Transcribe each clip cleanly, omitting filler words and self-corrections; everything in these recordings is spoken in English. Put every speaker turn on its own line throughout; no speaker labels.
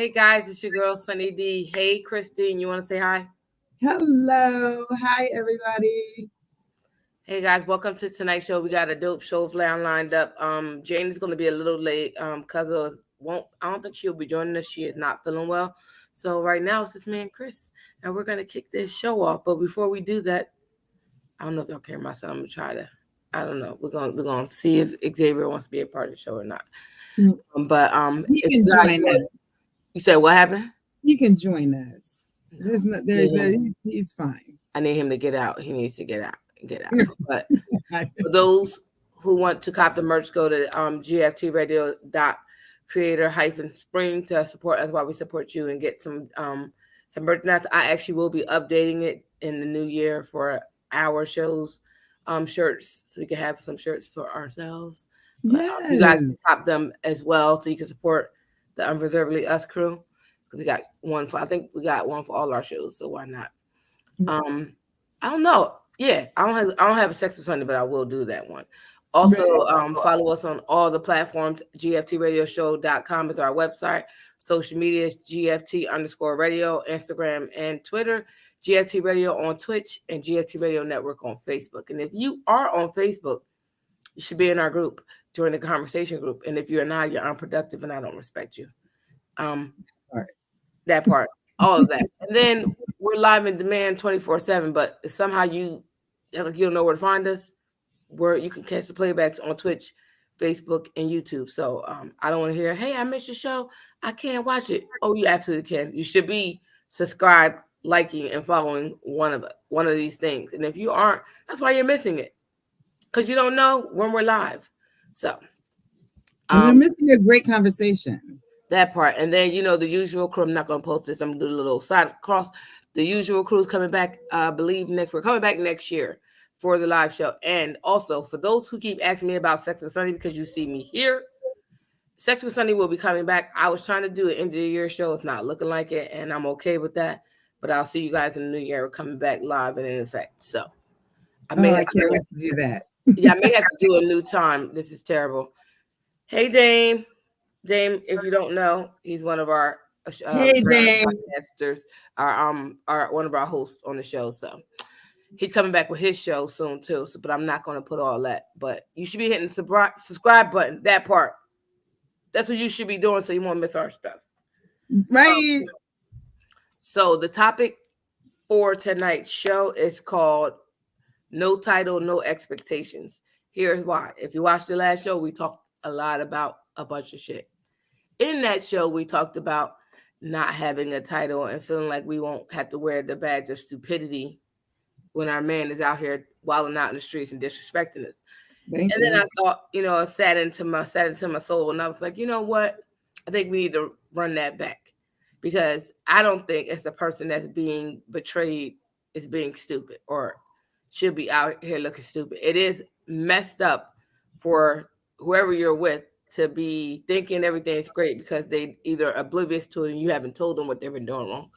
Hey guys, it's your girl Sunny D. Hey Christine, you want to say hi?
Hello. Hi, everybody.
Hey guys, welcome to tonight's show. We got a dope show lined up. Jane is going to be a little late. Cause of won't. I don't think she'll be joining us. She is not feeling well. So right now it's just me and Chris, and we're gonna kick this show off. But before we do that, I don't know if y'all care my son. I'm gonna try to. I don't know. We're gonna see if Xavier wants to be a part of the show or not.
Mm, You
If
can
you guys,
join us.
you said what happened?
You can join us.
No,
There's no
I
there,
need
there
him.
he's fine.
I need him to get out. He needs to get out. Get out. But for those who want to cop the merch, go to gftradio.creator hyphen spring to support us while we support you and get some merchandise. I actually will be updating it in the new year for our shows shirts so we can have some shirts for ourselves. But you guys can
Yes.
cop them as well so you can support the Unreservedly Us crew. We got one for I think we got one for all our shows, so why not? Um, I don't know. Yeah, I don't have a sex with Sunday, but I will do that one. Also,
Right.
follow us on all the platforms. GFTRadioshow.com is our website. Social media is GFT underscore radio, Instagram and Twitter. GFT Radio on Twitch and GFT Radio Network on Facebook. And if you are on Facebook, you should be in our group, join the conversation group. And if you're not, you're unproductive and I don't respect you. Um,
All right.
that part, all of that. And then we're live in demand 24/7, but if somehow you don't know where to find us, where you can catch the playbacks on Twitch, Facebook, and YouTube. So I don't want to hear, hey, I missed your show. I can't watch it. Oh, you absolutely can. You should be subscribed, liking, and following one of these things. And if you aren't, that's why you're missing it. Because you don't know when we're live. So
And you're
um
missing a great conversation.
that part. And then, the usual crew, I'm not going to post this. I'm going to do a little side cross. The usual crew's coming back, I believe, we're coming back next year for the live show. And also, for those who keep asking me about Sex with Sunny because you see me here, Sex with Sunny will be coming back. I was trying to do an end of the year show. It's not looking like it, and I'm okay with that. But I'll see you guys in the new year. We're coming back live and in effect. So I may
Oh,
have
I can't
to,
wait to do that.
yeah, I may have to do a new time. This is terrible. Hey, Dame. Dame, if you don't know, he's one of our
Hey,
regular
Dame.
podcasters, our one of our hosts on the show. So he's coming back with his show soon too. So, but I'm not going to put all that. But you should be hitting the subscribe button. That part. That's what you should be doing, so you won't miss our stuff. Um,
Right.
so the topic for tonight's show is called "No Title, No Expectations." Here's why. If you watched the last show, we talked a lot about a bunch of shit. In that show, we talked about not having a title and feeling like we won't have to wear the badge of stupidity when our man is out here wilding out in the streets and disrespecting us.
Thank
And then
you.
I thought, it sat into my soul, and I was like, you know what? I think we need to run that back because I don't think it's the person that's being betrayed is being stupid or should be out here looking stupid. It is messed up for whoever you're with to be thinking everything's great because they either oblivious to it and you haven't told them what they've been doing wrong,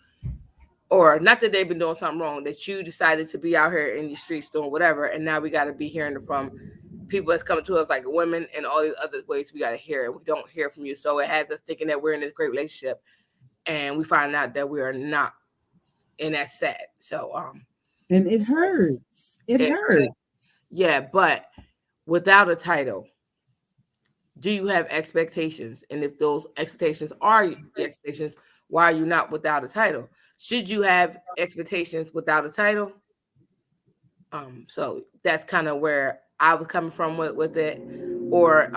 or not that they've been doing something wrong, that you decided to be out here in these streets doing whatever, and now we got to be hearing it from people that's coming to us like women and all these other ways we got to hear it. We don't hear from you, so it has us thinking that we're in this great relationship, and we find out that we are not, and that's sad. So
And it hurts. It
it,
hurts.
yeah, but without a title, do you have expectations? And if those expectations are the expectations, why are you not without a title? Should you have expectations without a title? So that's kind of where I was coming from with it. Or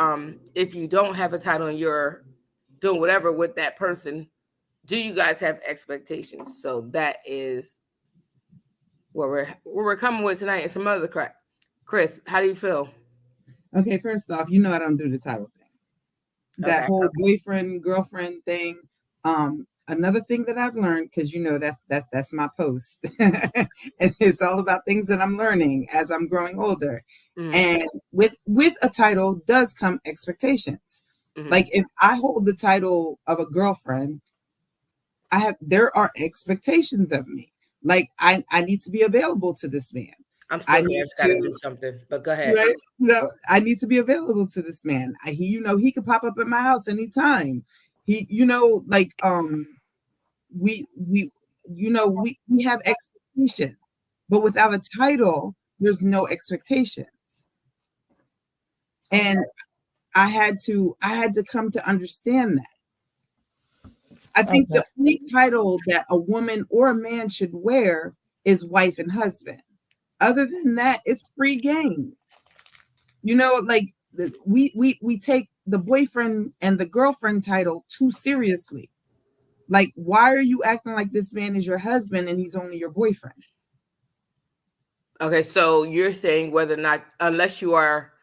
if you don't have a title and you're doing whatever with that person, do you guys have expectations? So that is where we're coming with tonight and some other crap. Chris, how do you feel?
Okay, first off, I don't do the title thing. That
Okay.
whole boyfriend girlfriend thing. Another thing that I've learned, because that's my post, and it's all about things that I'm learning as I'm growing older.
Mm-hmm.
And with a title does come expectations.
Mm-hmm.
Like if I hold the title of a girlfriend, there are expectations of me. Like I need to be available to this man.
I'm
I
still here. I
need
just got to
to
do something. But go ahead.
right. No, I need to be available to this man. He could pop up at my house anytime. He, like, we we have expectations, but without a title, there's no expectations. And
Okay.
I had to come to understand that. I think
Okay.
the only title that a woman or a man should wear is wife and husband. Other than that, it's free game. Like, we take the boyfriend and the girlfriend title too seriously. Like, why are you acting like this man is your husband and he's only your boyfriend?
Okay. So you're saying whether or not, unless you are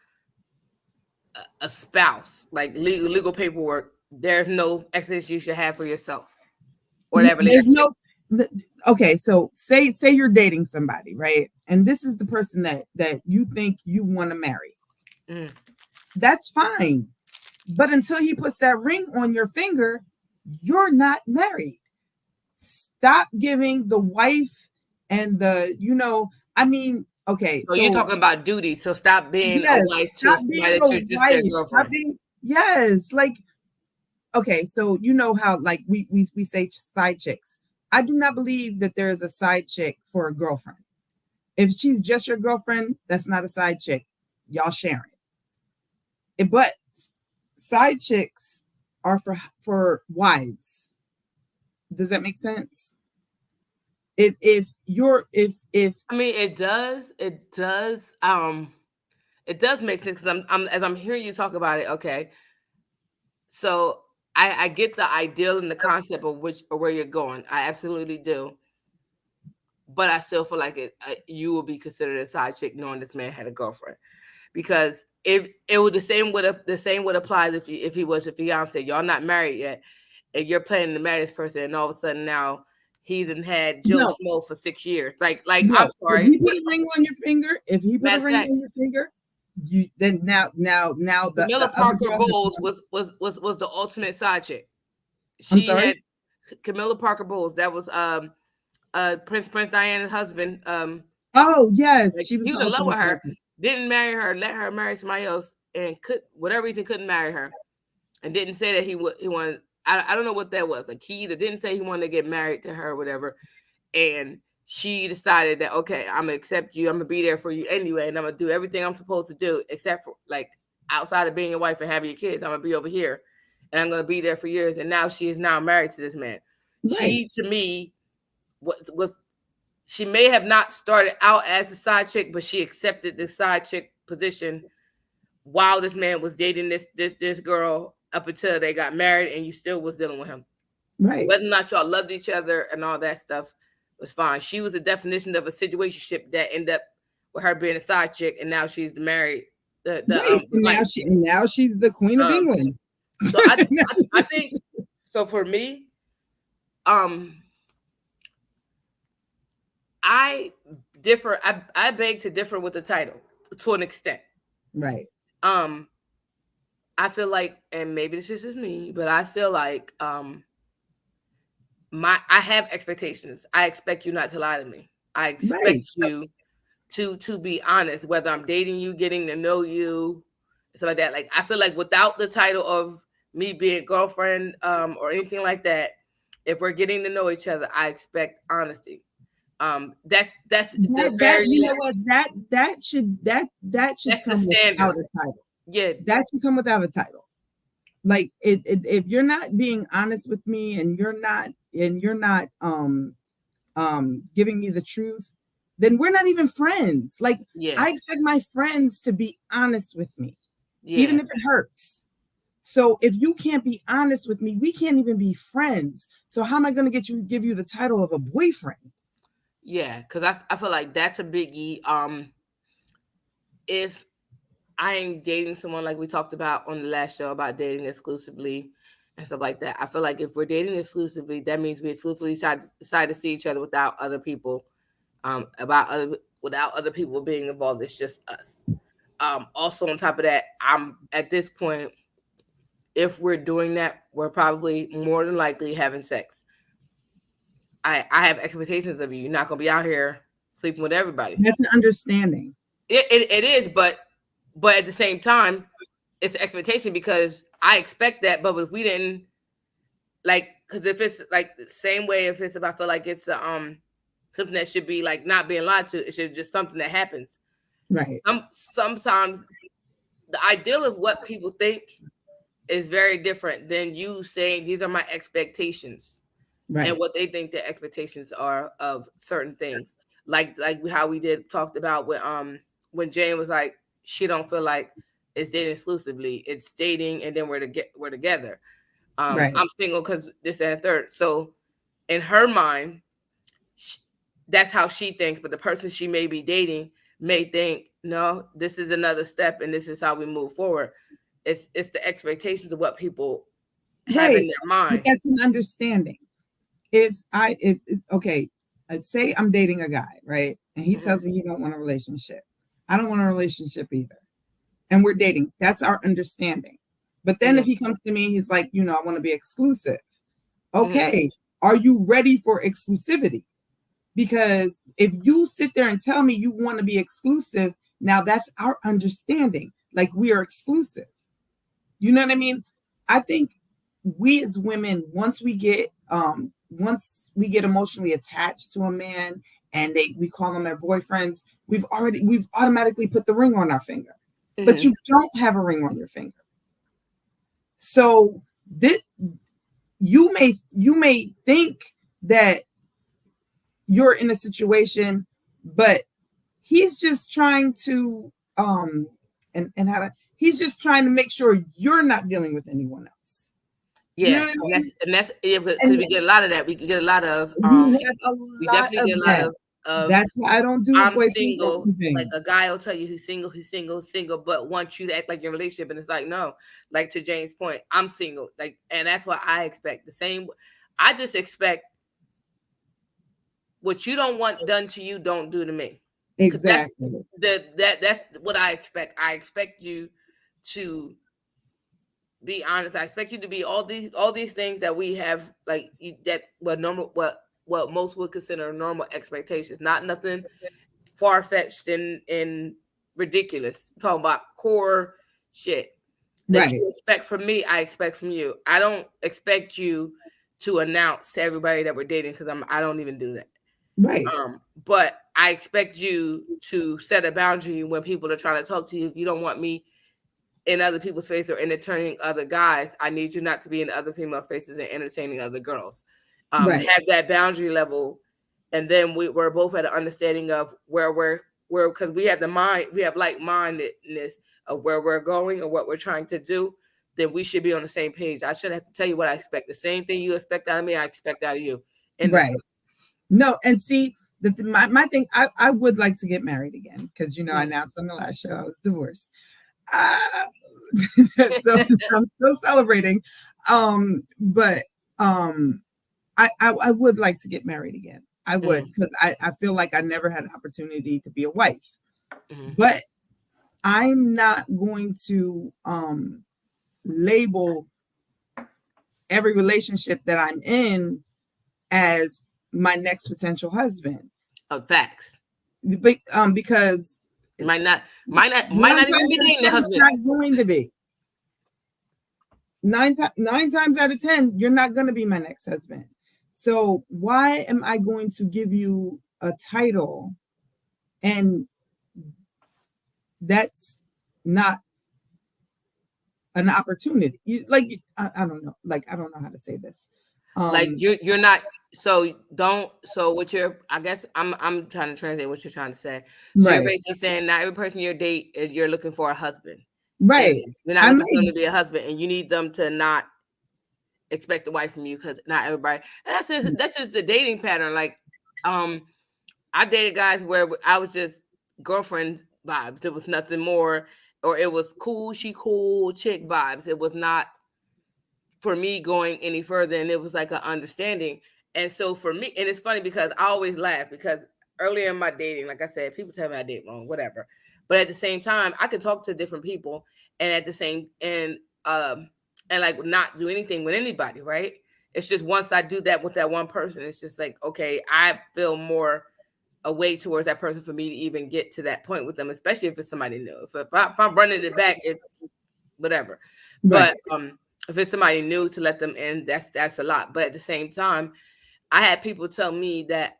a spouse, like legal paperwork, there's no expectation you should have for yourself or that
There's
relationship.
no Okay, so say you're dating somebody, right? And this is the person that you think you want to marry.
Mm.
That's fine. But until he puts that ring on your finger, you're not married. Stop giving the wife and I mean, okay,
So you're
so
talking about duty. So stop being a
yes,
wife to
stop
somebody
being
that
a
you're just their
wife. Stop
girlfriend.
being Yes, like, okay, so you know how, like, we say side chicks. I do not believe that there is a side chick for a girlfriend. If she's just your girlfriend, that's not a side chick. Y'all sharing. But side chicks are for wives. Does that make sense? If
I mean, it does. It does. It does make sense because I'm as I'm hearing you talk about it. Okay, so I get the ideal and the concept of which or where you're going. I absolutely do. But I still feel like you will be considered a side chick knowing this man had a girlfriend because if it was the same would apply if he was your fiance. Y'all not married yet, and you're planning to marry this person, and all of a sudden now he's had Joe
no,
Smo for 6 years. Like I'm
no, if
sorry.
he put a ring on your finger,
Matter of fact,
you then now the
Camilla
other
Parker
girl has
Bowles
one.
was the ultimate side chick.
I'm
She
sorry.
had Camilla Parker Bowles. That was Prince Diana's husband.
Oh yes,
Like
she was
he
the
was in love with
ultimate
her,
psychic.
didn't marry her, let her marry somebody else, and could whatever reason couldn't marry her, and didn't say that he wanted. I don't know what that was. Like he either didn't say he wanted to get married to her or whatever, and she decided that okay, I'm gonna accept you. I'm gonna be there for you anyway, and I'm gonna do everything I'm supposed to do except for like outside of being your wife and having your kids. I'm gonna be over here, and I'm gonna be there for years. And now she is now married to this man.
Right,
She to me was she may have not started out as a side chick, but she accepted the side chick position while this man was dating this girl up until they got married, and you still was dealing with him.
right,
Whether or not y'all loved each other and all that stuff was fine. She was a definition of a situationship that ended up with her being a side chick, and now she's married
right.
the wife.
And now she's the Queen of
Um,
England.
so I think so for me, um, I differ. I beg to differ with the title to an extent.
Right,
Um, I feel like, and maybe this is just me, but I feel like my I have expectations. I expect you not to lie to me. I
right,
expect you to be honest, whether I'm dating you, getting to know you, stuff like that. Like I feel like without the title of me being girlfriend or anything like that, if we're getting to know each other, I expect honesty. That's the
that
very
you know what, that should
that's the
come without
standard.
a title.
Yeah,
That should come without a title. Like, if you're not being honest with me, and you're not giving me the truth, then we're not even friends. Like,
yeah,
I expect my friends to be honest with me,
yeah,
even if it hurts. So if you can't be honest with me, we can't even be friends. So how am I going to give you the title of a boyfriend?
yeah. Because I feel like that's a biggie. If I am dating someone like we talked about on the last show about dating exclusively and stuff like that. I feel like if we're dating exclusively, that means we exclusively decide to see each other without other people, without other people being involved. It's just us. Also, on top of that, I'm at this point, if we're doing that, we're probably more than likely having sex. I have expectations of you. You're not gonna be out here sleeping with everybody.
That's an understanding.
It is, but at the same time, it's an expectation because I expect that. But if we didn't like, because if it's like the same way, if I feel like it's something that should be like not being lied to, it should just something that happens.
Right.
Sometimes the ideal of what people think is very different than you saying these are my expectations and
Right.
what they think their expectations are of certain things. Like how we did talked about when Jane was like she don't feel like it's dating exclusively, it's dating and then we're together.
Right.
I'm single because this and third. So in her mind, sh that's how she thinks. But the person she may be dating may think, no, this is another step, and this is how we move forward. It's the expectations of what people have in
Right.
their
But
mind.
that's an understanding. Okay, let's say I'm dating a guy, right? And he
Hmm.
tells me he don't want a relationship. I don't want a relationship either. And we're dating. That's our understanding. But then if
Hmm.
he comes to me, he's like, I want to be exclusive.
Hmm.
Okay, are you ready for exclusivity? Because if you sit there and tell me you want to be exclusive, now that's our understanding. Like we are exclusive. You know what I mean? I think we as women, once we get emotionally attached to a man and we call them our boyfriends, we've automatically put the ring on our finger. But
Hmm.
you don't have a ring on your finger. So this, you may think that you're in a situation, but he's just trying to and how to he's just trying to make sure you're not dealing with anyone else. You know
Yeah,
what I
and that's
mean?
and that's yeah, because
And
we get a lot of that. We get a lot of
we have a
we
lot
definitely
of
get a lot
that.
of
That's why I don't do
I'm
boyfriend
single.
girlfriend
Like
thing.
a guy will tell you he's single, but wants you to act like you're in a relationship, and it's like no. Like to Jane's point, I'm single. Like, and that's what I expect. The same. I just expect what you don't want done to you, don't do to me. Because
Exactly.
that's what I expect. I expect you to be honest. I expect you to be all these things that we have that what normal what most would consider normal expectations. Not nothing far fetched and ridiculous. I'm talking about core shit that
Right.
you expect from me. I expect from you. I don't expect you to announce to everybody that we're dating because I don't even do that.
Right.
But I expect you to set a boundary when people are trying to talk to you. If you don't want me in other people's faces or entertaining other guys, I need you not to be in other female faces and entertaining other girls.
Right.
Have that boundary level, and then we're both at an understanding of where because we have like mindedness of where we're going or what we're trying to do. Then we should be on the same page. I shouldn't have to tell you what I expect. The same thing you expect out of me, I expect out of you. And
Right. No, and see my thing, I would like to get married again because I announced on the last show I was divorced. Ah, so I'm still celebrating. But I would like to get married again. I would
Mhm,
because I feel like I never had an opportunity to be a wife.
mhm.
But I'm not going to label every relationship that I'm in as my next potential husband.
Facts.
Because
Might
nine
not even
times
be
out of
dating the
10, it's
husband.
not going to be. Nine times out of 10, you're not going to be my next husband. So why am I going to give you a title and that's not an opportunity? I don't know. Like I don't know how to say this.
Like
Um,
you're not so don't so what you're I guess I'm trying to translate what you're trying to say. So you're
right,
basically saying not every person you date you're looking for a husband. And
right.
you're not
I
looking for them
might
to be a husband and you need them to not expect a wife from you because not everybody and that's just the dating pattern. Like um I dated guys where I was just girlfriend vibes. There was nothing more, or it was cool, she cool chick vibes. It was not for me going any further, and it was like an understanding. And so for me, and it's funny because I always laugh because earlier in my dating, like I said, people tell me I date wrong, whatever. But at the same time, I could talk to different people, and at the same and like not do anything with anybody, right? It's just once I do that with that one person, it's just like okay, I feel more a way towards that person for me to even get to that point with them, especially if it's somebody new. If I'm running it back, it's whatever. But
right,
If it's somebody new, to let them in, that's a lot. But at the same time, I had people tell me that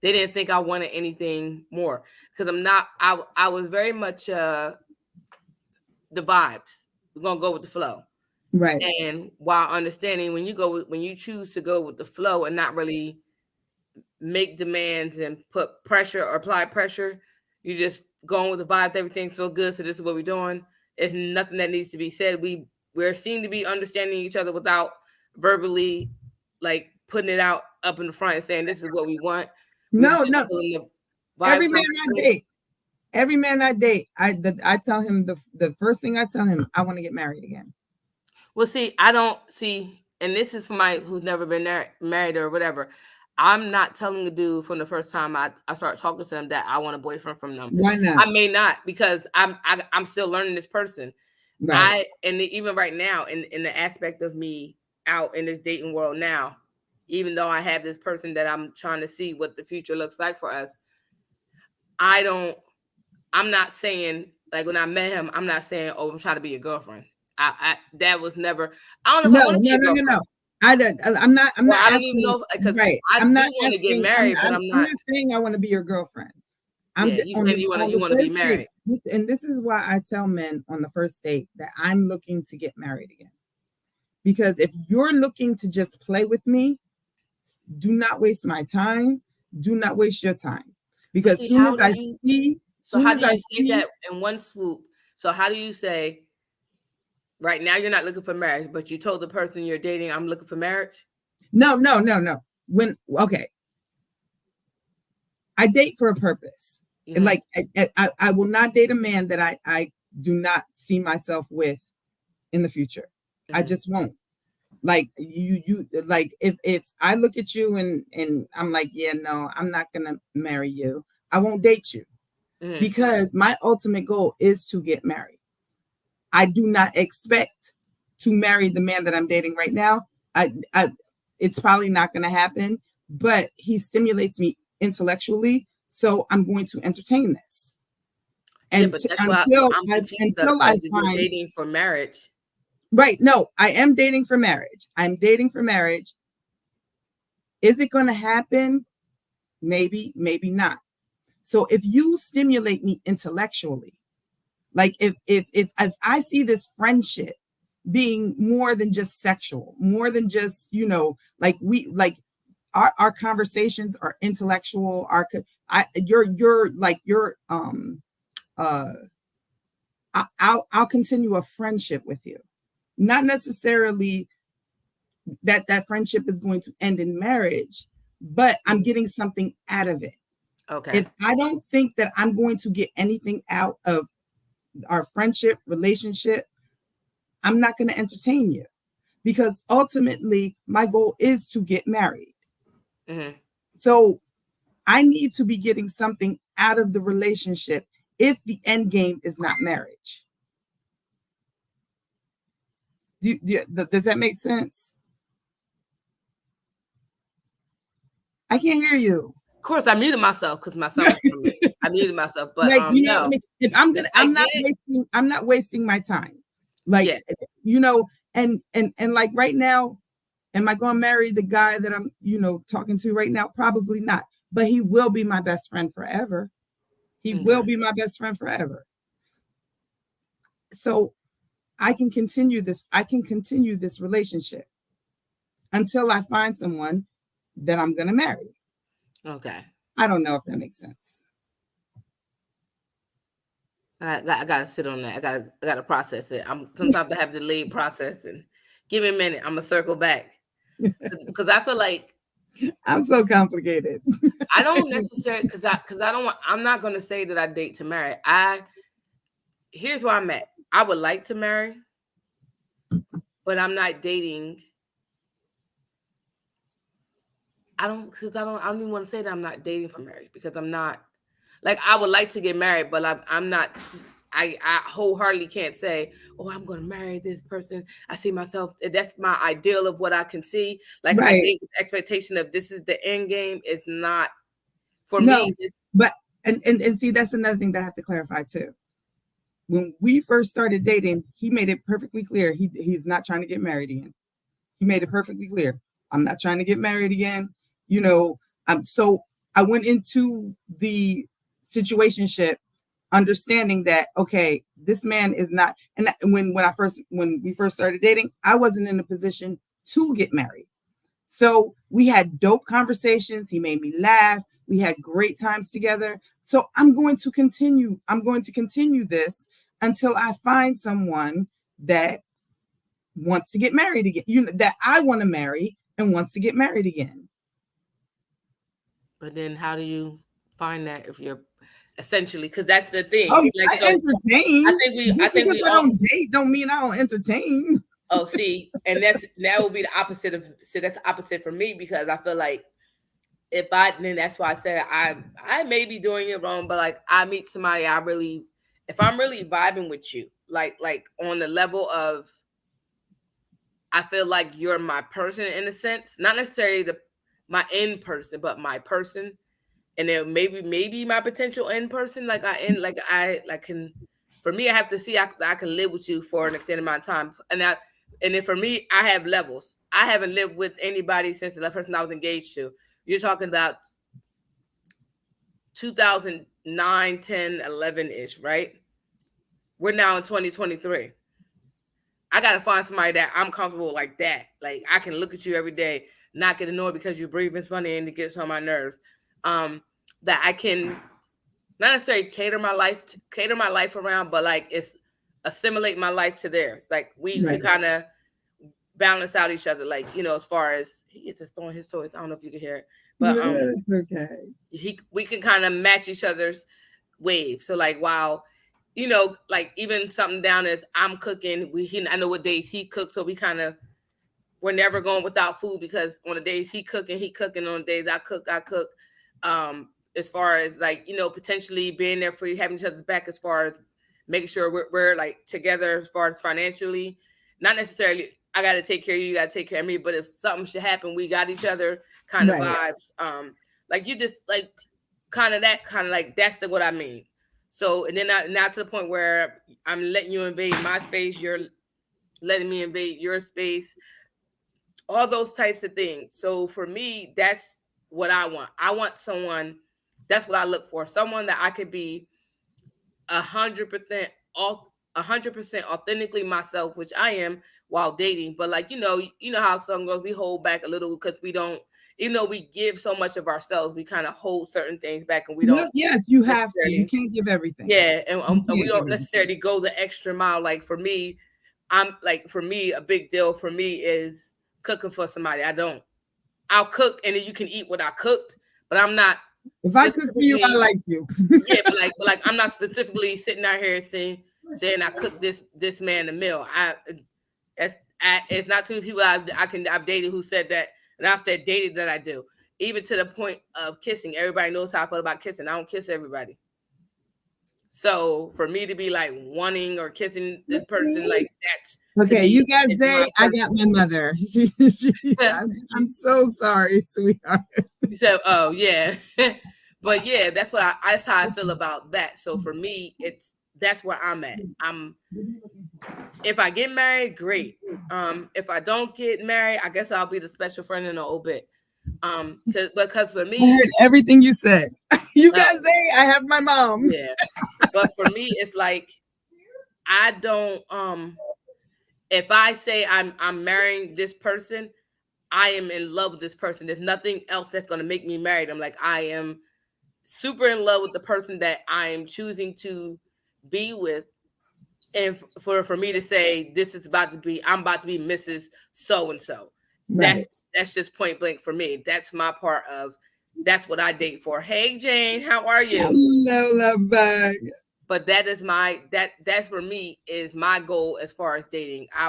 they didn't think I wanted anything more, because I'm not. I was very much the vibes. We're gonna go with the flow.
Right.
And while understanding, when you choose to go with the flow and not really make demands and put pressure or apply pressure, you just going with the vibes. Everything's so good, so this is what we're doing. It's nothing that needs to be said. We're seen to be understanding each other without verbally, like, putting it out up in the front and saying this is what we want. We
No,
just
no.
feeling the vibes
Every man
on
I date, every man I date, I tell him the first thing I tell him, I want to get married again.
Well, see, I don't see, and this is for my who's never been married or whatever. I'm not telling a dude from the first time I start talking to them that I want a boyfriend from them.
Why
I
not?
may not, because I'm still learning this person.
Right.
And even right now, in the aspect of me out in this dating world now, even though I have this person that I'm trying to see what the future looks like for us, I don't. I'm not saying, like, when I met him, I'm not saying, oh, I'm trying to be your girlfriend. I that was never. I don't know if I
No,
want to be
no,
your
no, no,
girlfriend.
no. I don't. I'm not. I'm
Or
not
I don't even
asking.
know, because
Right.
I
I'm
do
not
want to get
asking. I'm.
married, but
I'm.
I'm
I'm
not.
not saying I want to be your girlfriend.
Yeah, you
On
saying
the
you want to be
first date,
married.
and this is why I tell men on the first date that I'm looking to get married again. Because if you're looking to just play with me, do not waste my time. Do not waste your time.
But
Because
see, how do you? So
soon
how
as
do
I
you say
see,
that in one swoop? So how do you say, right now you're not looking for marriage, but you told the person you're dating, I'm looking for marriage?
no, no, no, no. When okay, I date for a purpose. And
Mm-hmm.
like I will not date a man that I do not see myself with in the future. I
Mm-hmm.
just won't. Like you like if I look at you and I'm like, yeah, no, I'm not gonna marry you. I won't date you
Mm-hmm.
because my ultimate goal is to get married. I do not expect to marry the man that I'm dating right now. I it's probably not going to happen, but he stimulates me intellectually, so I'm going to entertain this.
Yeah,
And
but that's why I'm confused of,
until I
like, if you're
find
dating for marriage.
right, no, I am dating for marriage. I'm dating for marriage. Is it going to happen? Maybe, maybe not. So if you stimulate me intellectually, like if I see this friendship being more than just sexual, more than just, like we like our conversations are intellectual, you're like you're uh I'll continue a friendship with you. Not necessarily that friendship is going to end in marriage, but I'm getting something out of it.
Okay.
If I don't think that I'm going to get anything out of our friendship relationship, I'm not going to entertain you because ultimately my goal is to get married.
Mm-hmm.
So I need to be getting something out of the relationship if the end game is not marriage. Does that make sense? I can't hear you.
Of course, I muted myself because my son was telling me. I muted myself, but
Like, you know what I
no,
mean? If I'm gonna,
I get it.
I'm not wasting my time. Like,
Yeah.
and like right now, am I gonna marry the guy that I'm, talking to right now? Probably not. But he will be my best friend forever. He will
Okay.
be my best friend forever. So I can continue this. I can continue this relationship until I find someone that I'm gonna marry.
Okay.
I don't know if that makes sense.
I gotta sit on that. I gotta process it. Sometimes I have delayed processing. Give me a minute. I'm gonna circle back because I feel like
I'm so complicated.
I don't necessarily, because I don't want. I'm not gonna say that I date to marry. Here's where I'm at. I would like to marry, but I'm not dating. I don't even want to say that I'm not dating for marriage, because I'm not. Like, I would like to get married, but I'm not. I wholeheartedly can't say, oh, I'm going to marry this person. I see myself. That's my ideal of what I can see. Like, I
Right.
think the expectation of this is the end game is not for
No,
me.
but and see that's another thing that I have to clarify too. When we first started dating, he made it perfectly clear he's not trying to get married again. He made it perfectly clear. I'm not trying to get married again. You know, so I went into the situationship understanding that okay, this man is not. And when we first started dating, I wasn't in a position to get married. So we had dope conversations. He made me laugh. We had great times together. So I'm going to continue. I'm going to continue this until I find someone that wants to get married again. That I want to marry and wants to get married again.
But then how do you find that if you're essentially, because that's the thing.
Oh,
Like,
I
so
entertain.
I
Just
think
because
we
I
all,
don't date don't mean I don't entertain.
oh, see, and that will be the opposite of, so that's the opposite for me, because I feel like if I, then that's why I said I may be doing it wrong, but like I meet somebody I really, if I'm really vibing with you, like on the level of, I feel like you're my person in a sense, not necessarily the my in person, but my person, and then maybe my potential in person, like I can, for me, I have to see I can live with you for an extended amount of time, and then for me, I have levels. I haven't lived with anybody since the person I was engaged to. You're talking about 2009, 10, 11 ish, right? We're now in 2023. I gotta find somebody that I'm comfortable with like that. Like I can look at you every day, not get annoyed because you're breathing funny and it gets on my nerves. Um, that I can not necessarily cater my life around, but like it's assimilate my life to theirs. Like we can
Right.
kind of balance out each other. Like, as far as he gets to throwing his toys. I don't know if you can hear it, but
It's okay.
we can kind of match each other's waves. So like while like even something down as I'm cooking, I know what days he cooks, so we're never going without food because on the days he cooking. On the days I cook, I cook. As far as like potentially being there for you, having each other's back, as far as making sure we're like together as far as financially, not necessarily. I got to take care of you, you got to take care of me. But if something should happen, we got each other kind of
Right.
vibes. Like you just like kind of like that's what I mean. So and then now to the point where I'm letting you invade my space, you're letting me invade your space, all those types of things. So for me, that's what I want. I want someone. That's what I look for. Someone that I could be 100% all 100% authentically myself, which I am while dating. But like how some girls we hold back a little because we don't. Even though we give so much of ourselves, we kind of hold certain things back, and we don't
Yes, you have to. You
necessarily.
can't give everything.
Yeah,
You
and we
can't give
don't
everything.
necessarily go the extra mile. Like for me, I'm like for me, a big deal for me is cooking for somebody. I'll cook and then you can eat what I cooked, but I'm not
If I cook for you, I
specifically.
like you.
Yeah, but like I'm not specifically sitting out here saying I cooked this man a meal. It's not too many people I've dated who said that, and I've said dated that I do. Even to the point of kissing. Everybody knows how I feel about kissing. I don't kiss everybody. So for me to be like wanting or kissing this person, like that's to
Okay, you
me
got
is my
Zay. I got
person.
my mother. I'm so sorry, sweetheart.
You said, "Oh yeah," but yeah, that's how I feel about that. So for me, that's where I'm at. If I get married, great. If I don't get married, I guess I'll be the special friend in a little bit. Because for
I
me,
heard everything you said. You got
oh
Zay. I have my mom.
yeah, but for me, it's like I don't. If I say I'm marrying this person, I am in love with this person. There's nothing else that's gonna make me married. I'm like I am super in love with the person that I am choosing to be with. And for me to say I'm about to be Mrs. So and so. That's
Right.
that's just point blank for me. That's my part of that's what I date for. Hey Jane, how are you?
Hello, love bug.
But that is that's for me is my goal as far as dating. I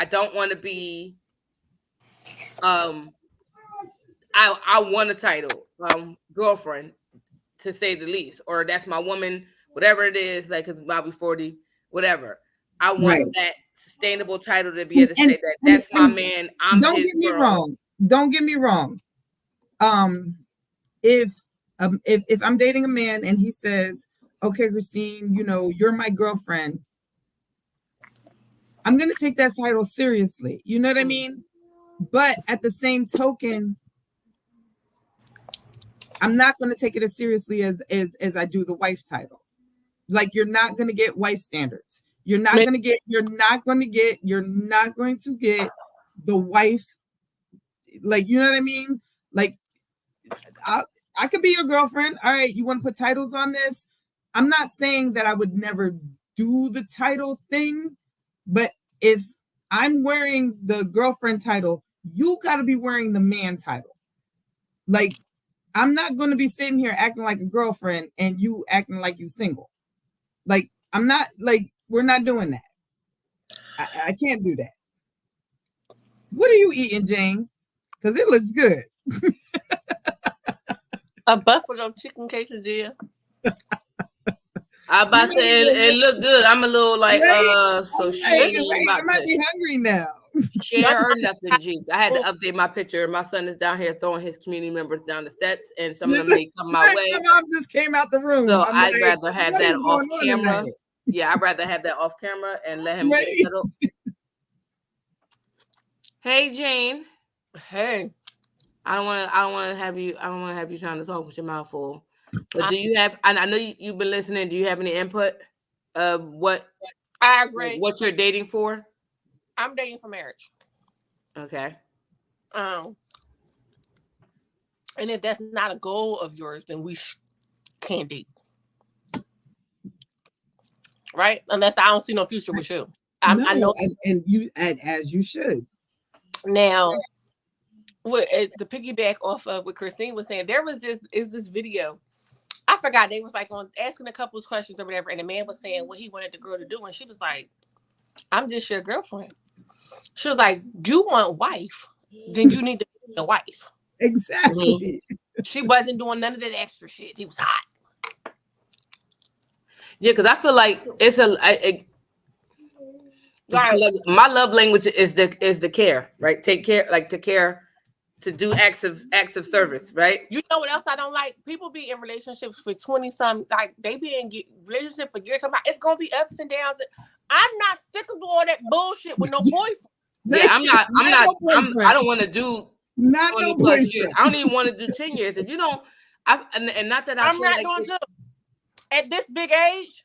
don't want to be um I want a title, girlfriend, to say the least, or that's my woman, whatever it is, like cause I'll be 40, whatever. I want
Right.
that sustainable title to be
And,
able to
and
say that
and
that's my
and
man, I'm
don't
his
get me
girl.
wrong. Don't get me wrong. Um, if if I'm dating a man and he says, okay, Christine, you're my girlfriend, I'm going to take that title seriously. You know what I mean? But at the same token, I'm not going to take it as seriously as I do the wife title. Like, you're not going to get wife standards. You're not going to get the wife, like, you know what I mean? Like, I could be your girlfriend. All right, you want to put titles on this? I'm not saying that I would never do the title thing, but if I'm wearing the girlfriend title, you got to be wearing the man title. Like, I'm not going to be sitting here acting like a girlfriend and you acting like you single. Like, I'm not, like, we're not doing that. I can't do that. What are you eating, Jane? Because it looks good.
A buffalo chicken quesadilla.
I about to say it looked good. I'm a little like, so she ain't even
I
about
might
to
be hungry now.
share or nothing, jeez. I had to update my picture. My son is down here throwing his community members down the steps, and some of them may come my way.
My mom just came out the room.
So
I'm
I'd
like,
rather have
what
that
is
off
going on
camera.
tonight?
Yeah, I'd rather have that off camera and let him get settled. Hey, Jane.
Hey.
I don't want to have you trying to talk with your mouth full. But do you have? I know you've been listening. Do you have any input of what?
I agree.
What you're dating for?
I'm dating for marriage.
Okay.
And if that's not a goal of yours, then we can't date. Right? Unless I don't see no future with you. I know,
and as you should.
Now, to piggyback off of what Christine was saying, there was this video. I forgot, they was like on asking a couple's questions or whatever, and the man was saying what he wanted the girl to do, and she was like, "I'm just your girlfriend." She was like, "You want wife, then you need to be a wife."
Exactly.
She wasn't doing none of that extra shit. He was hot.
Yeah, because I feel like it's my love language is the care, right? Take care, like to care, to do acts of service, right?
You know what else I don't like? People be in relationships for 20-some, like they be in relationship for years. It's gonna be ups and downs. I'm not sticking to all that bullshit with no boyfriend.
Yeah, I don't want to do 20 plus years. I don't even want to do 10 years. If you don't, and not that
I'm not going to. At this big age,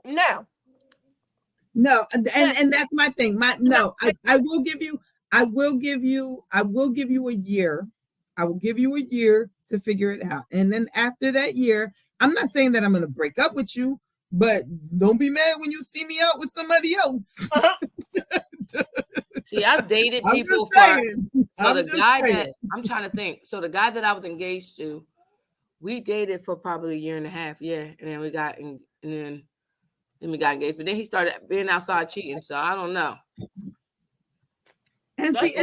no.
No, and that's my thing. I will give you a year. I will give you a year to figure it out. And then after that year, I'm not saying that I'm going to break up with you, but don't be mad when you see me out with somebody else.
See, I've dated people I'm trying to think. So the guy that I was engaged to, we dated for probably a year and a half, yeah, and then we got engaged. But then he started being outside cheating, so I don't know.
And see,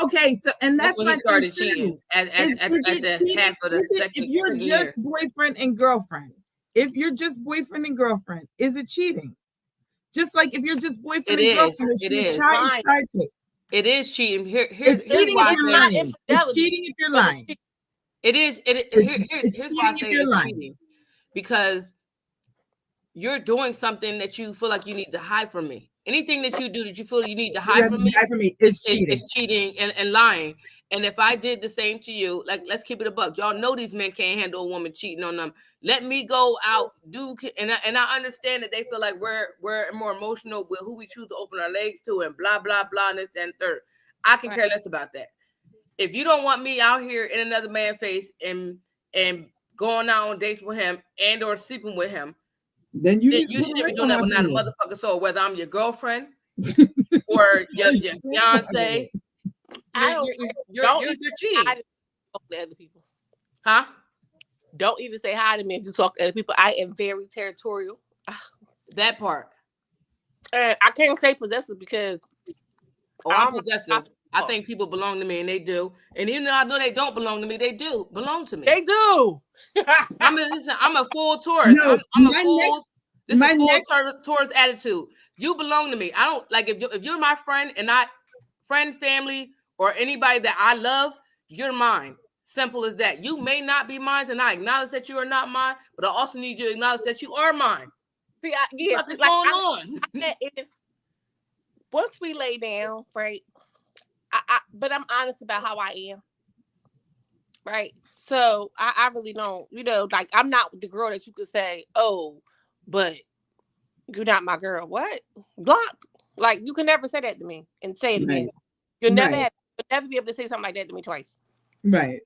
okay, so and that's
when he started cheating at the half of the second.
If you're just boyfriend and girlfriend, is it cheating? Just like if you're just boyfriend and girlfriend,
it is. It is cheating.
Here's why you're lying. It's cheating if you're lying.
It is. Here's why I say it's cheating. Because you're doing something that you feel like you need to hide from me. Anything that you do that you feel you need to hide from me
is cheating.
It's cheating and lying. And if I did the same to you, like, let's keep it a buck. Y'all know these men can't handle a woman cheating on them. Let me go out, and I understand that they feel like we're more emotional with who we choose to open our legs to and blah, blah, blah, and this, and third. I can care less about that. If you don't want me out here in another man's face and going out on dates with him and or sleeping with him, then you should be doing that with not a motherfucker. So whether I'm your girlfriend or your fiance, you're cheating.
Talk to other people.
Huh?
Don't even say hi to me if you talk to other people. I am very territorial.
That part.
I can't say possessive because
I'm possessive. I think people belong to me, and they do. And even though I know they don't belong to me, they do belong to me.
They do.
I'm a full Taurus.
No,
I'm a full. This is full Taurus attitude. You belong to me. I don't like if you're my friend and family or anybody that I love, you're mine. Simple as that. You may not be mine, and I acknowledge that you are not mine, but I also need you to acknowledge that you are mine.
See,
What is going on?
If once we lay down, right? But I'm honest about how I am, right? So I really don't, like I'm not the girl that you could say, oh, but you're not my girl. What? Block. Like you can never say that to me and say it again. You'll never be able to say something like that to me twice.
Right.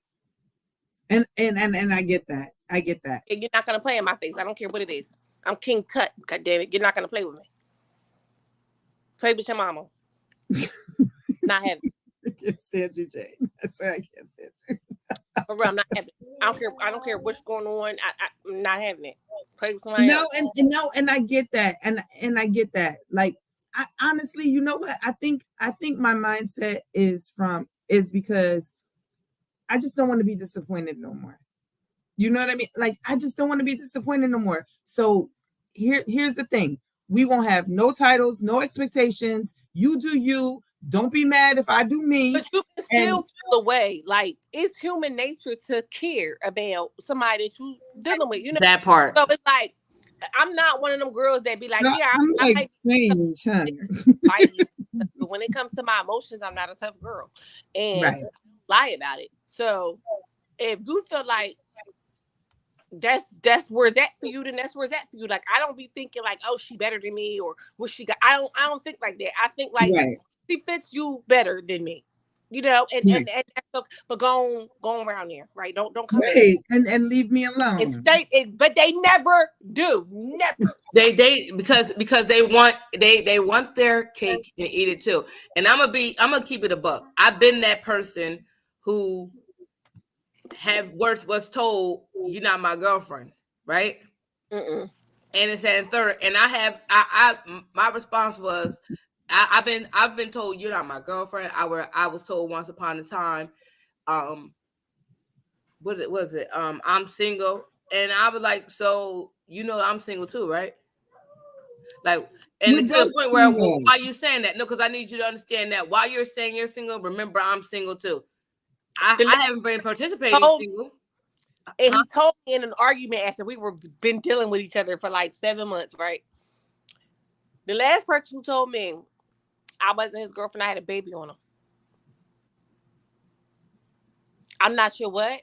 And I get that. I get that.
And you're not gonna play in my face. I don't care what it is. I'm King Tut. God damn it. You're not gonna play with me. Play with your mama. Not having.
I can't stand you, Jane. I swear I can't stand you.
For real, I'm not having it. I don't care what's going on. I'm not having it. Play with somebody else.
And I get that. And I get that. Like I honestly, you know what? I think my mindset is because I just don't want to be disappointed no more. You know what I mean? Like I just don't want to be disappointed no more. So here's the thing. We won't have no titles, no expectations. You do you. Don't be mad if I do me.
But you can still feel away. Like it's human nature to care about somebody that you dealing with. You know
that part.
So it's like I'm not one of them girls that be like,
no,
yeah,
I'm like strange, huh?
But when it comes to my emotions, I'm not a tough girl, and lie about it. So if you feel like that's where that for you, then that's where that for you. Like I don't be thinking like, oh, she better than me or what she got. I don't think like that. I think like she fits you better than me, and that's okay. But go around there, right? Don't come
in and leave me alone.
And stay, but they never do. Never.
They because they want their cake and eat it too. And I'm gonna keep it a buck. I've been that person who was told you're not my girlfriend, right?
Mm-mm.
And it's at third, and I my response was, I've been told you're not my girlfriend. I was told once upon a time, what was it? I'm single, and I was like, so I'm single too, right? Like, and to the point where, well, why are you saying that? No, because I need you to understand that while you're saying you're single, remember I'm single too. I haven't been participating single.
And he told me in an argument after we were been dealing with each other for like 7 months, right? The last person who told me I wasn't his girlfriend, I had a baby on him. I'm not sure what.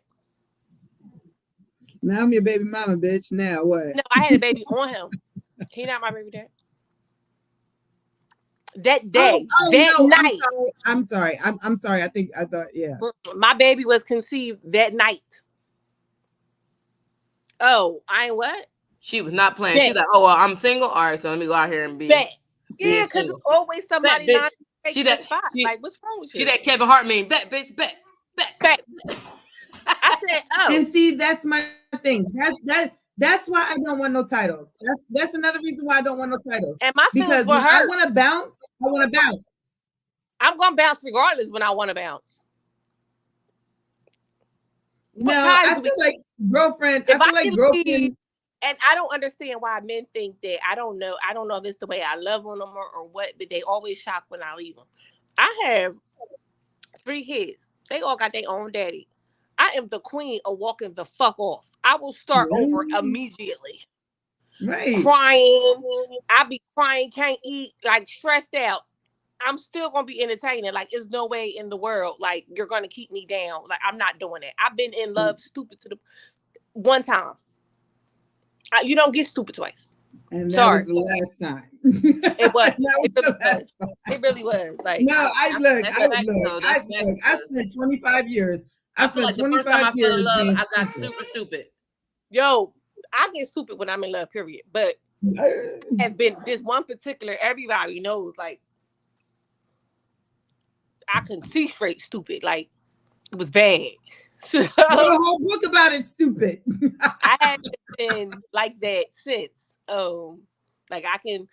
Now I'm your baby mama, bitch. Now what?
No, I had a baby on him. He not my baby dad. That day, night.
I'm sorry. I'm sorry. I thought, yeah.
My baby was conceived that night. Oh, I ain't what?
She was not playing. She's like, oh, well, I'm single. All right, so let me go out here and be.
Yeah, because it's always somebody not
she that
spot. Like, what's wrong with you?
She that Kevin Hart mean, bet, bitch, bet.
I said, oh.
And see, that's my thing. That's why I don't want no titles. That's another reason why I don't want no titles.
And my
because when I want to bounce, I want to bounce.
I'm gonna bounce regardless when I want to bounce.
No, I feel like girlfriend. I feel like girlfriend.
And I don't understand why men think that. I don't know if it's the way I love on them or what, but they always shock when I leave them. I have 3 kids. They all got their own daddy. I am the queen of walking the fuck off. I will start over immediately.
Right.
Crying. I be crying, can't eat, like stressed out. I'm still gonna be entertaining. Like, there's no way in the world, like, you're gonna keep me down. Like, I'm not doing that. I've been in love stupid to the one time. You don't get stupid twice.
And that was the last time.
It was. It really was. Like,
no, I spent 25 years. I spent 25 years in love.
I got super stupid.
Yo, I get stupid when I'm in love, period. But have been this one particular, everybody knows, like, I can see straight stupid. Like, it was bad. So,
the whole book about it, stupid.
I haven't been like that since. Like I can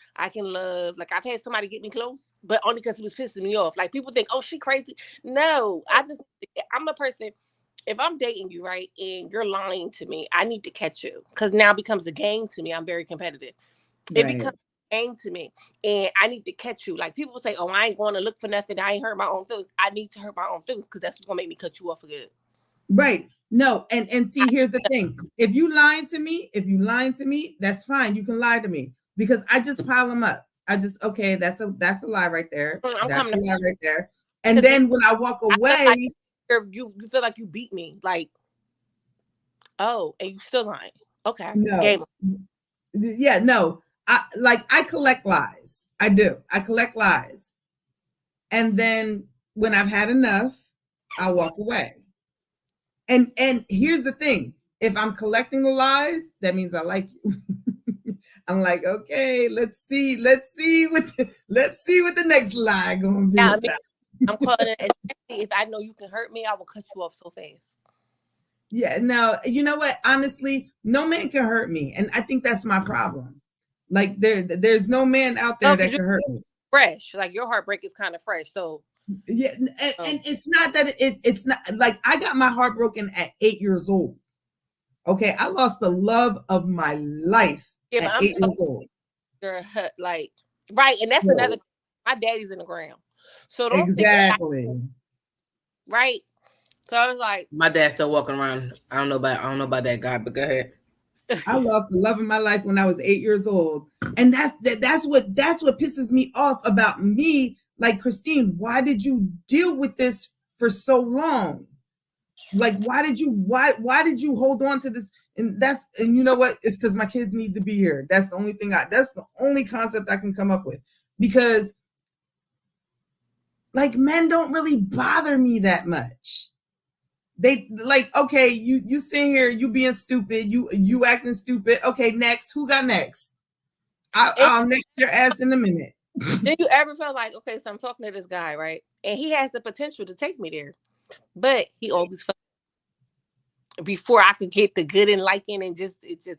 love. Like, I've had somebody get me close, but only because it was pissing me off. Like, people think, oh, she crazy. No, I'm a person. If I'm dating you, right, and you're lying to me, I need to catch you, because now it becomes a game to me. I'm very competitive. It becomes a game to me, and I need to catch you. Like, people say, oh, I ain't going to look for nothing. I ain't hurt my own feelings. I need to hurt my own feelings, because that's what's gonna make me cut you off for good.
Right. No, and see, here's the thing. If you lying to me, that's fine. You can lie to me because I just pile them up. I just okay, that's a lie right there.
I'm
That's a
coming
lie right there. And
because
then when I walk
I feel like
away,
you feel like you beat me. Like, oh, and you still lying. Okay.
no,
Game.
yeah, no. I collect lies. I do. I collect lies. And then when I've had enough, I walk away. And here's the thing. If I'm collecting the lies, that means I like you. I'm like, okay, let's see what the next lie gonna be
Yeah, I mean,
about.
I'm calling it, especially if I know you can hurt me, I will cut you off so fast.
Yeah, no, you know what? Honestly, no man can hurt me, and I think that's my problem. Like there's no man out
No,
there
because
that
you're
can hurt me.
fresh. Like your heartbreak is kind of fresh. So,
Yeah,
um,
and it's not that it's not like I got my heart broken at 8 years old. Okay, I lost the love of my life
yeah, but
at
I'm
8 years
talking
old.
like right, and that's another.
So
My daddy's in the ground, so don't think
exactly.
right. So I was like,
My dad's still walking around. I don't know about that guy, but go ahead.
I lost the love of my life when I was 8 years old, and that's what pisses me off about me. Like Christine, why did you deal with this for so long? Like why did you hold on to this? And you know what? It's because my kids need to be here. That's the only thing that's the only concept I can come up with because like men don't really bother me that much. They like, okay, you sitting here, you being stupid, you acting stupid. Okay, next. Who got next? I'll next your ass in a minute.
did you ever feel like, okay, so I'm talking to this guy, right? And he has the potential to take me there, but he always felt before I could get the good and liking and just to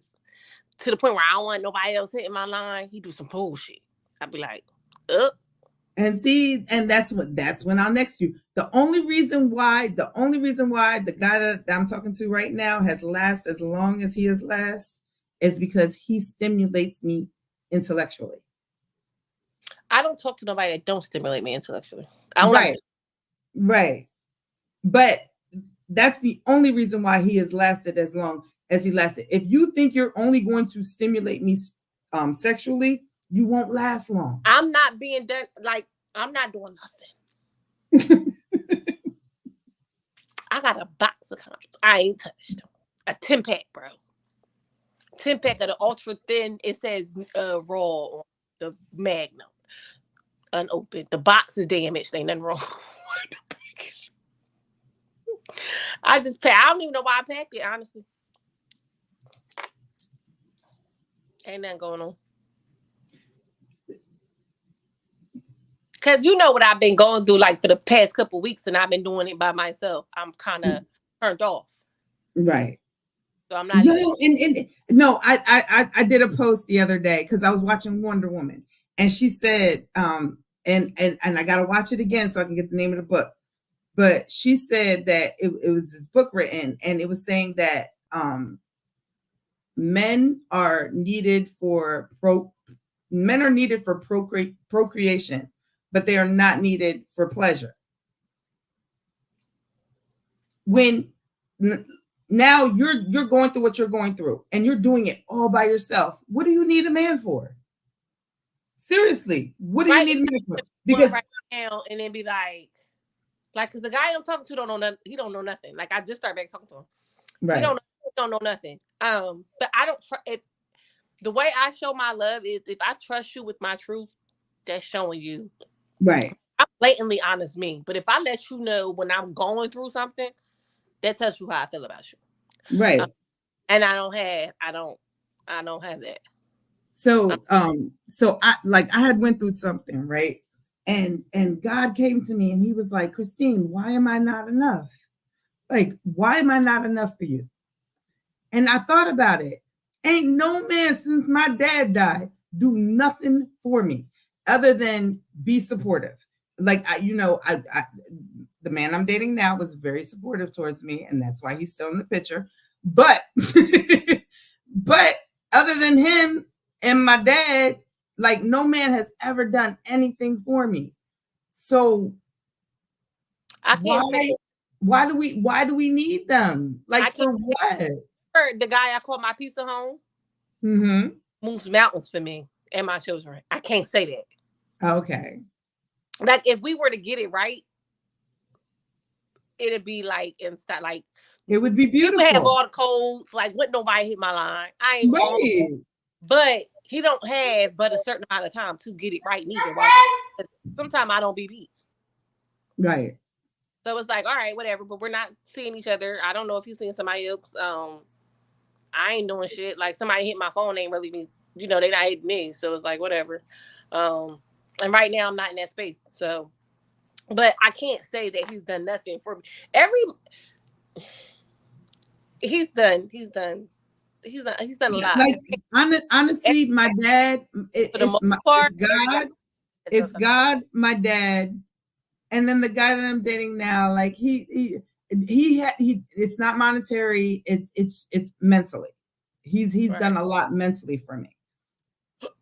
the point where I don't want nobody else hitting my line. He do some bullshit. I'd be like,
And see, and that's when I'll next you. The only reason why the guy that I'm talking to right now has lasted as long as he has lasted is because he stimulates me intellectually.
I don't talk to nobody that don't stimulate me intellectually. I don't
Right,
like.
right. But that's the only reason why he has lasted as long as he lasted. If you think you're only going to stimulate me sexually, you won't last long.
I'm not being done. Like I'm not doing nothing. I got a box of condoms. I ain't touched a 10-pack, bro. 10-pack of the ultra thin. It says raw on the Magnum, unopened. The box is damaged. Ain't nothing wrong. I just pack. I don't even know why I packed it. Honestly, ain't nothing going on. Cause you know what I've been going through like for the past couple of weeks, and I've been doing it by myself. I'm kind of turned off.
Right.
So I'm not
No, and no, I did a post the other day because I was watching Wonder Woman, and she said, and I gotta watch it again so I can get the name of the book. But she said that it was this book written, and it was saying that men are needed for procreation, but they are not needed for pleasure. When now you're going through what you're going through and you're doing it all by yourself, what do you need a man for? Seriously, what do you need a man for? Because
right now and then be like because the guy I'm talking to don't know nothing. He don't know nothing. Like I just started back talking to him.
right.
He don't know nothing. But I don't if the way I show my love is if I trust you with my truth, that's showing you.
Right.
I'm blatantly honest me. But if I let you know when I'm going through something, that tells you how I feel about you.
Right.
And I don't have that.
So I had went through something, right? And God came to me and he was like, Christine, why am I not enough? Like, why am I not enough for you? And I thought about it. Ain't no man since my dad died do nothing for me other than be supportive. Like the man I'm dating now was very supportive towards me, and that's why he's still in the picture. But but other than him and my dad, like no man has ever done anything for me. So
I can't say
Why do we need them?
I
Like, for what?
the guy I call my piece of home moves mountains for me and my children. I can't say that.
Okay.
Like, if we were to get it right, it'd be like instead, like
it would be beautiful.
He would have all the codes. Like, wouldn't nobody hit my line? I ain't
right.
But he don't have but a certain amount of time to get it right neither. Sometimes I don't be beat.
Right.
So it's like, all right, whatever. But we're not seeing each other. I don't know if he's seeing somebody else. I ain't doing shit. Like, somebody hit my phone, ain't really me. They not hitting me. So it's like, whatever. And right now I'm not in that space. So, but I can't say that he's done nothing for me. He's done a lot.
Like, honestly, my dad, it's God, my dad, and then the guy that I'm dating now. Like, he it's not monetary. It's mentally. He's right. done a lot mentally for me.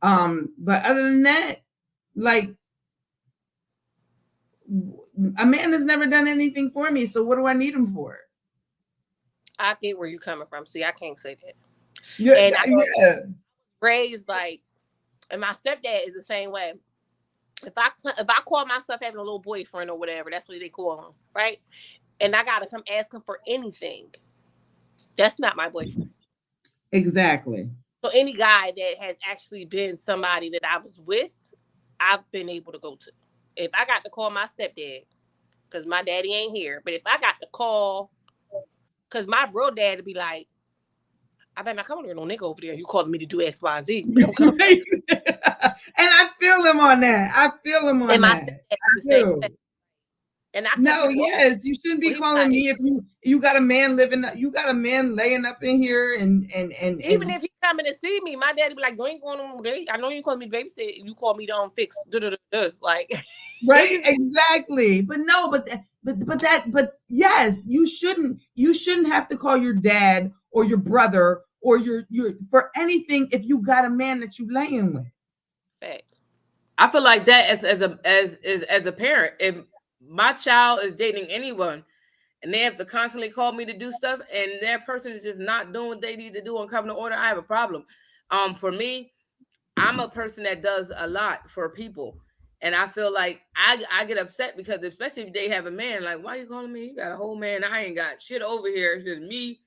But other than that, like, a man has never done anything for me. So what do I need him for?
I get where you're coming from. See, I can't say that.
Yeah,
and I raised like, and my stepdad is the same way. If I call myself having a little boyfriend or whatever, that's what they call him, right? And I gotta come ask him for anything, that's not my boyfriend.
Exactly.
So any guy that has actually been somebody that I was with, I've been able to go to. If I got to call my stepdad, because my daddy ain't here, but if I got to call, because my real dad would be like, I better not come over there, no nigga over there. You calling me to do X, Y, and Z. Don't come.
And I feel him on that. And yes, you shouldn't be calling me if you got a man laying up in here and
even if he coming to see me, my daddy be like, "You ain't going on today. I know you call me babysit. You call me to fix like."
Right, exactly. But no, but yes, you shouldn't have to call your dad or your brother or your for anything if you got a man that you laying with.
Facts.
I feel like that as a parent, if my child is dating anyone and they have to constantly call me to do stuff and that person is just not doing what they need to do on covenant order, I have a problem. For me, I'm a person that does a lot for people. And I feel like I get upset because especially if they have a man, like, why are you calling me? You got a whole man. I ain't got shit over here. It's just me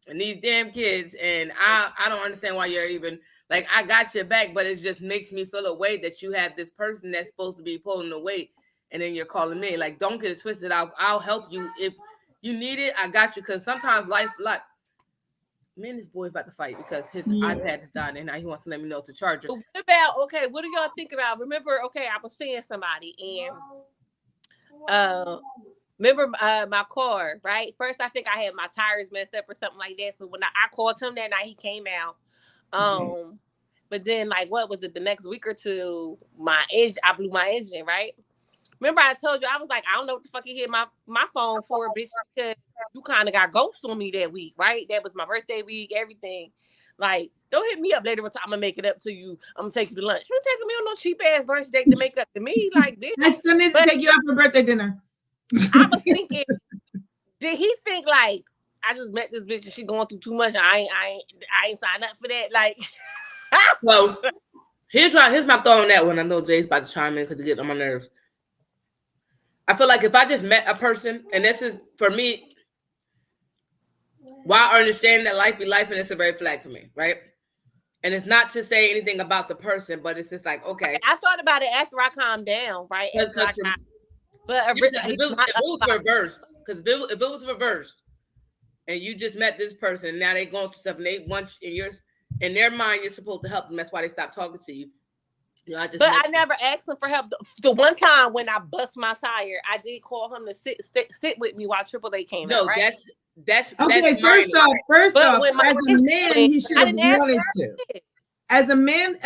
and these damn kids. And I don't understand why you're even like, I got your back, but it just makes me feel a way that you have this person that's supposed to be pulling the weight. And then you're calling me. Like, don't get it twisted. I'll help you. If you need it, I got you. Because sometimes life, like, me and this boy's about to fight because his iPad is done and now he wants to let me know it's a charger.
What do y'all think about? Remember, I was seeing somebody and remember my car, right? First, I think I had my tires messed up or something like that. So when I called him that night, he came out. But then, like, what was it? The next week or two, I blew my engine, right? Remember I told you, I was like, I don't know what the fuck you hit my phone for, bitch, because you kind of got ghost on me that week, right? That was my birthday week, everything. Like, don't hit me up later. I'm gonna make it up to you. I'm gonna take you to lunch. You taking me on no cheap ass lunch date to make up to me, like, bitch.
I still need to take you out for birthday dinner.
I was thinking, did he think like I just met this bitch and she going through too much? I ain't signed up for that. Like,
well, here's my thought on that one. I know Jay's about to chime in because it gets on my nerves. I feel like if I just met a person, and this is, for me, while I understand that life be life, and it's a red flag for me, right? And it's not to say anything about the person, but it's just like, okay.
I thought about it after I calmed down, right? But
if it was reverse, because if it was reverse, and you just met this person, and now they going through stuff, and they want you, in their mind, you're supposed to help them. That's why they stopped talking to you.
I never asked him for help. The one time when I bust my tire, I did call him to sit with me while AAA came out. Right?
That's okay. First off, as a man, he should have wanted to. As a man,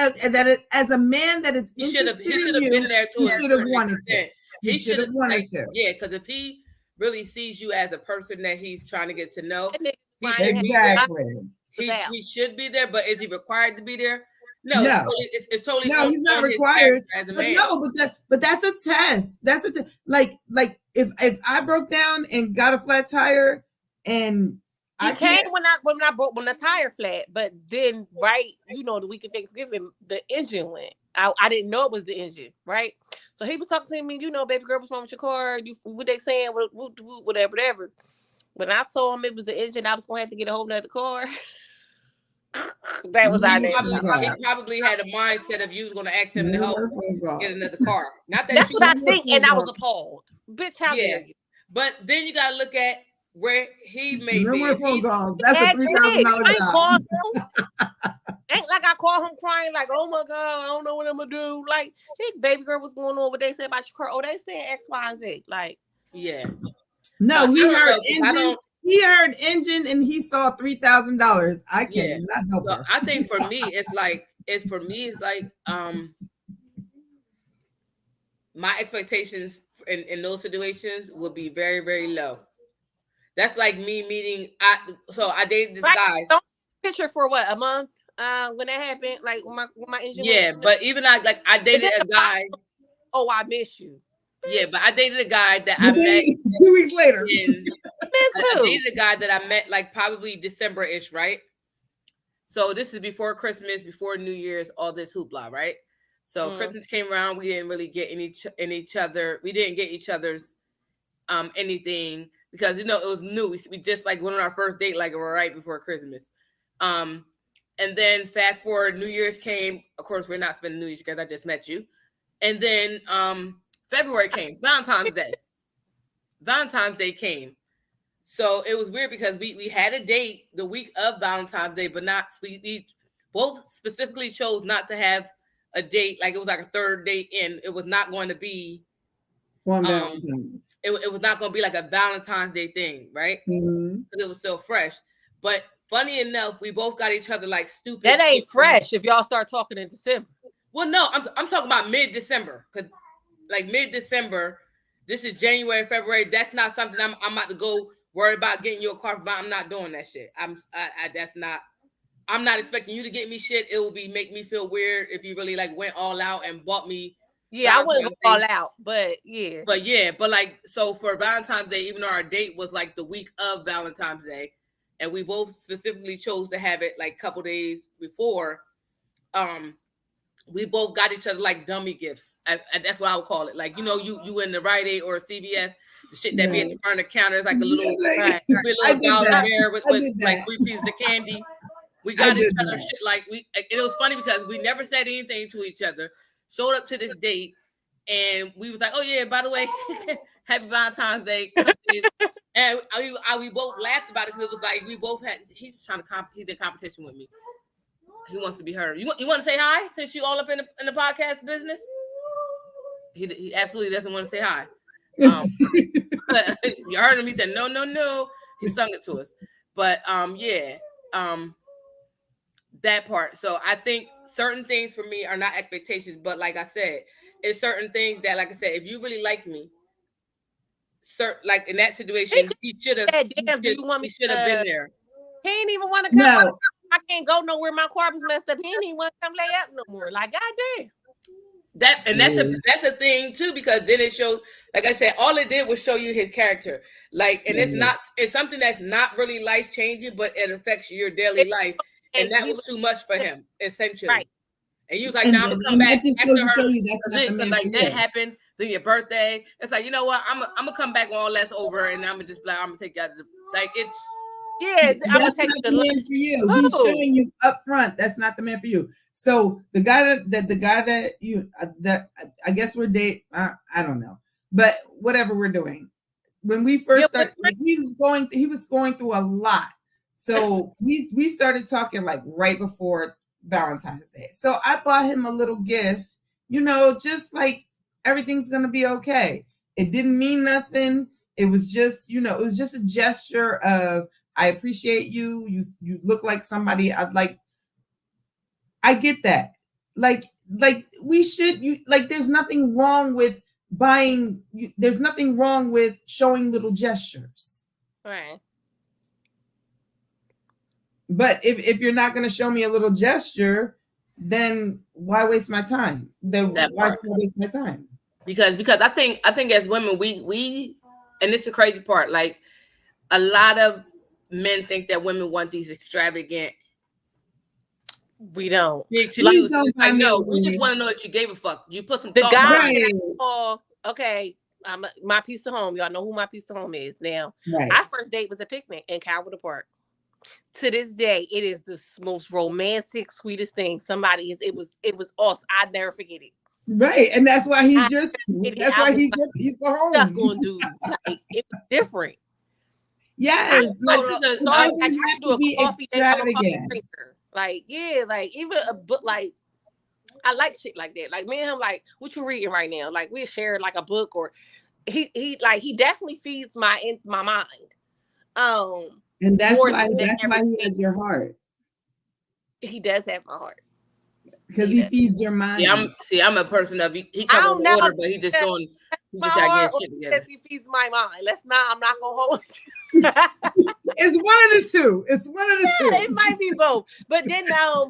as a man that is interested in you, been there he should have wanted to. He should have wanted to.
Yeah, because if he really sees you as a person that he's trying to get to know,
exactly.
He should be there, but is he required to be there? No,
No.
it's totally
No, he's not
on his
required.
character as a
But
man.
no, but that's a test. That's a like if I broke down and got a flat tire and
He
I
came
can't.
when the tire flat, but then the week of Thanksgiving, the engine went. I didn't know it was the engine, right? So he was talking to me, baby girl, what's wrong with your car? What they saying, whatever. When I told him it was the engine, I was gonna have to get a whole nother car. That was our next.
He probably had a mindset of you was gonna ask him to help get another car. Not that
That's what I think, and I was appalled. Bitch, how dare you?
But then you gotta look at where he may
No
be.
more phone calls. That's a $3,000 job.
Ain't like I called him crying like, oh my God, I don't know what I'm gonna do. Like, hey, baby girl, what's going on? What they say about your car? Oh, they saying X, Y, and Z. Like,
yeah.
No, he heard engine. He heard engine and he saw $3,000. I cannot help her.
I think for me, it's like my expectations in those situations would be very, very low. That's like me meeting. I dated this guy.
Picture for what, a month? When that happened, like when my engine.
Yeah, but even I dated a guy.
Oh, I miss you.
Yeah, but I dated a guy that I met
2 weeks later.
I dated a guy that I met like probably December-ish, right? So this is before Christmas, before New Year's, all this hoopla, right? So Christmas came around, we didn't really get in each other. We didn't get each other's anything because it was new. We just like went on our first date like right before Christmas. And then fast forward, New Year's came. Of course, we're not spending New Year's because I just met you. And then February came, Valentine's Day. Valentine's Day came. So it was weird because we had a date the week of Valentine's Day, but we both specifically chose not to have a date. Like it was like a third date in. It was not going to be it was not going to be like a Valentine's Day thing, right? Because it was so fresh. But funny enough, we both got each other like stupid.
That ain't fresh if y'all start talking in December.
Well, no, I'm talking about mid-December. Because like mid-December, this is January, February. That's not something I'm about to go worry about getting you a car. I'm not doing that shit. I'm not expecting you to get me shit. It will make me feel weird if you really like went all out and bought me.
Yeah, I wouldn't go all out, but yeah.
But like, so for Valentine's Day, even though our date was like the week of Valentine's Day, and we both specifically chose to have it like a couple days before, we both got each other like dummy gifts. That's what I would call it. Like, you in the Rite Aid or CVS, the shit that be at the front of the counter is like a little, dollar bear with like 3 pieces of candy. We got each other shit like it was funny because we never said anything to each other. Showed up to this date and we was like, oh yeah, by the way, happy Valentine's Day. And we both laughed about it because it was like we both had. He's trying to he did competition with me. He wants to be heard. You want to say hi since you all up in the podcast business? He absolutely doesn't want to say hi. You heard him. He said no. He sung it to us. But that part. So I think certain things for me are not expectations, but like I said, it's certain things that, like I said, if you really like me, like in that situation, he should have been there.
He ain't even want to come. No. I can't go nowhere. My car was messed up. He ain't even want to come lay up no more. Like, goddamn.
That's a thing too, because then it shows, like I said, all it did was show you his character. Like, and it's something that's not really life changing, but it affects your daily life. And that was too much for him, essentially. Right. And you was like, "Now I'm gonna come back after her." Because like that happened, then your birthday. It's like, you know what? I'm gonna come back when all that's over, and I'm gonna just like, I'm gonna take you out. Like it's.
Yeah, I'm gonna take the man for you. Oh. He's showing you up front. That's not the man for you. So the guy that I guess we're dating. I don't know, but whatever we're doing. When we first started, like, he was going through a lot. So we started talking like right before Valentine's Day. So I bought him a little gift, just like everything's gonna be okay. It didn't mean nothing. It was just, it was just a gesture of, I appreciate you. You look like somebody I'd like. I get that. Like we should, there's nothing wrong with buying. There's nothing wrong with showing little gestures.
Right.
But if you're not going to show me a little gesture, then why waste my time? Then why should I waste my time?
Because I think as women we and it's the crazy part, like a lot of men think that women want these extravagant.
We don't.
Please don't
like, no, we just want to know that you gave a fuck. You put some
the
thought
guy
behind it.
that I saw, okay, my piece of home. Y'all know who my piece of home is now.
Right.
Our first date was a picnic in Calvert Park. To this day, it is the most romantic, sweetest thing. Somebody is. It was awesome. I'd never forget it.
Right, and that's why he's just. That's why he's your piece of home.
Stuck on dude. Like, it was different.
Yes,
I
doesn't have to be extravagant.
Like, yeah, like even a book, like I like shit like that. Like me and him, like, what you reading right now? Like we share like a book, or he definitely feeds my mind.
And that's why he has your heart.
He does have my heart.
Because he feeds your mind.
Yeah, I'm a person of he comes in order, but he just going. He just got shit together.
He feeds my mind. I'm not gonna hold you.
It's one of the two. It's one of the two.
It might be both. But then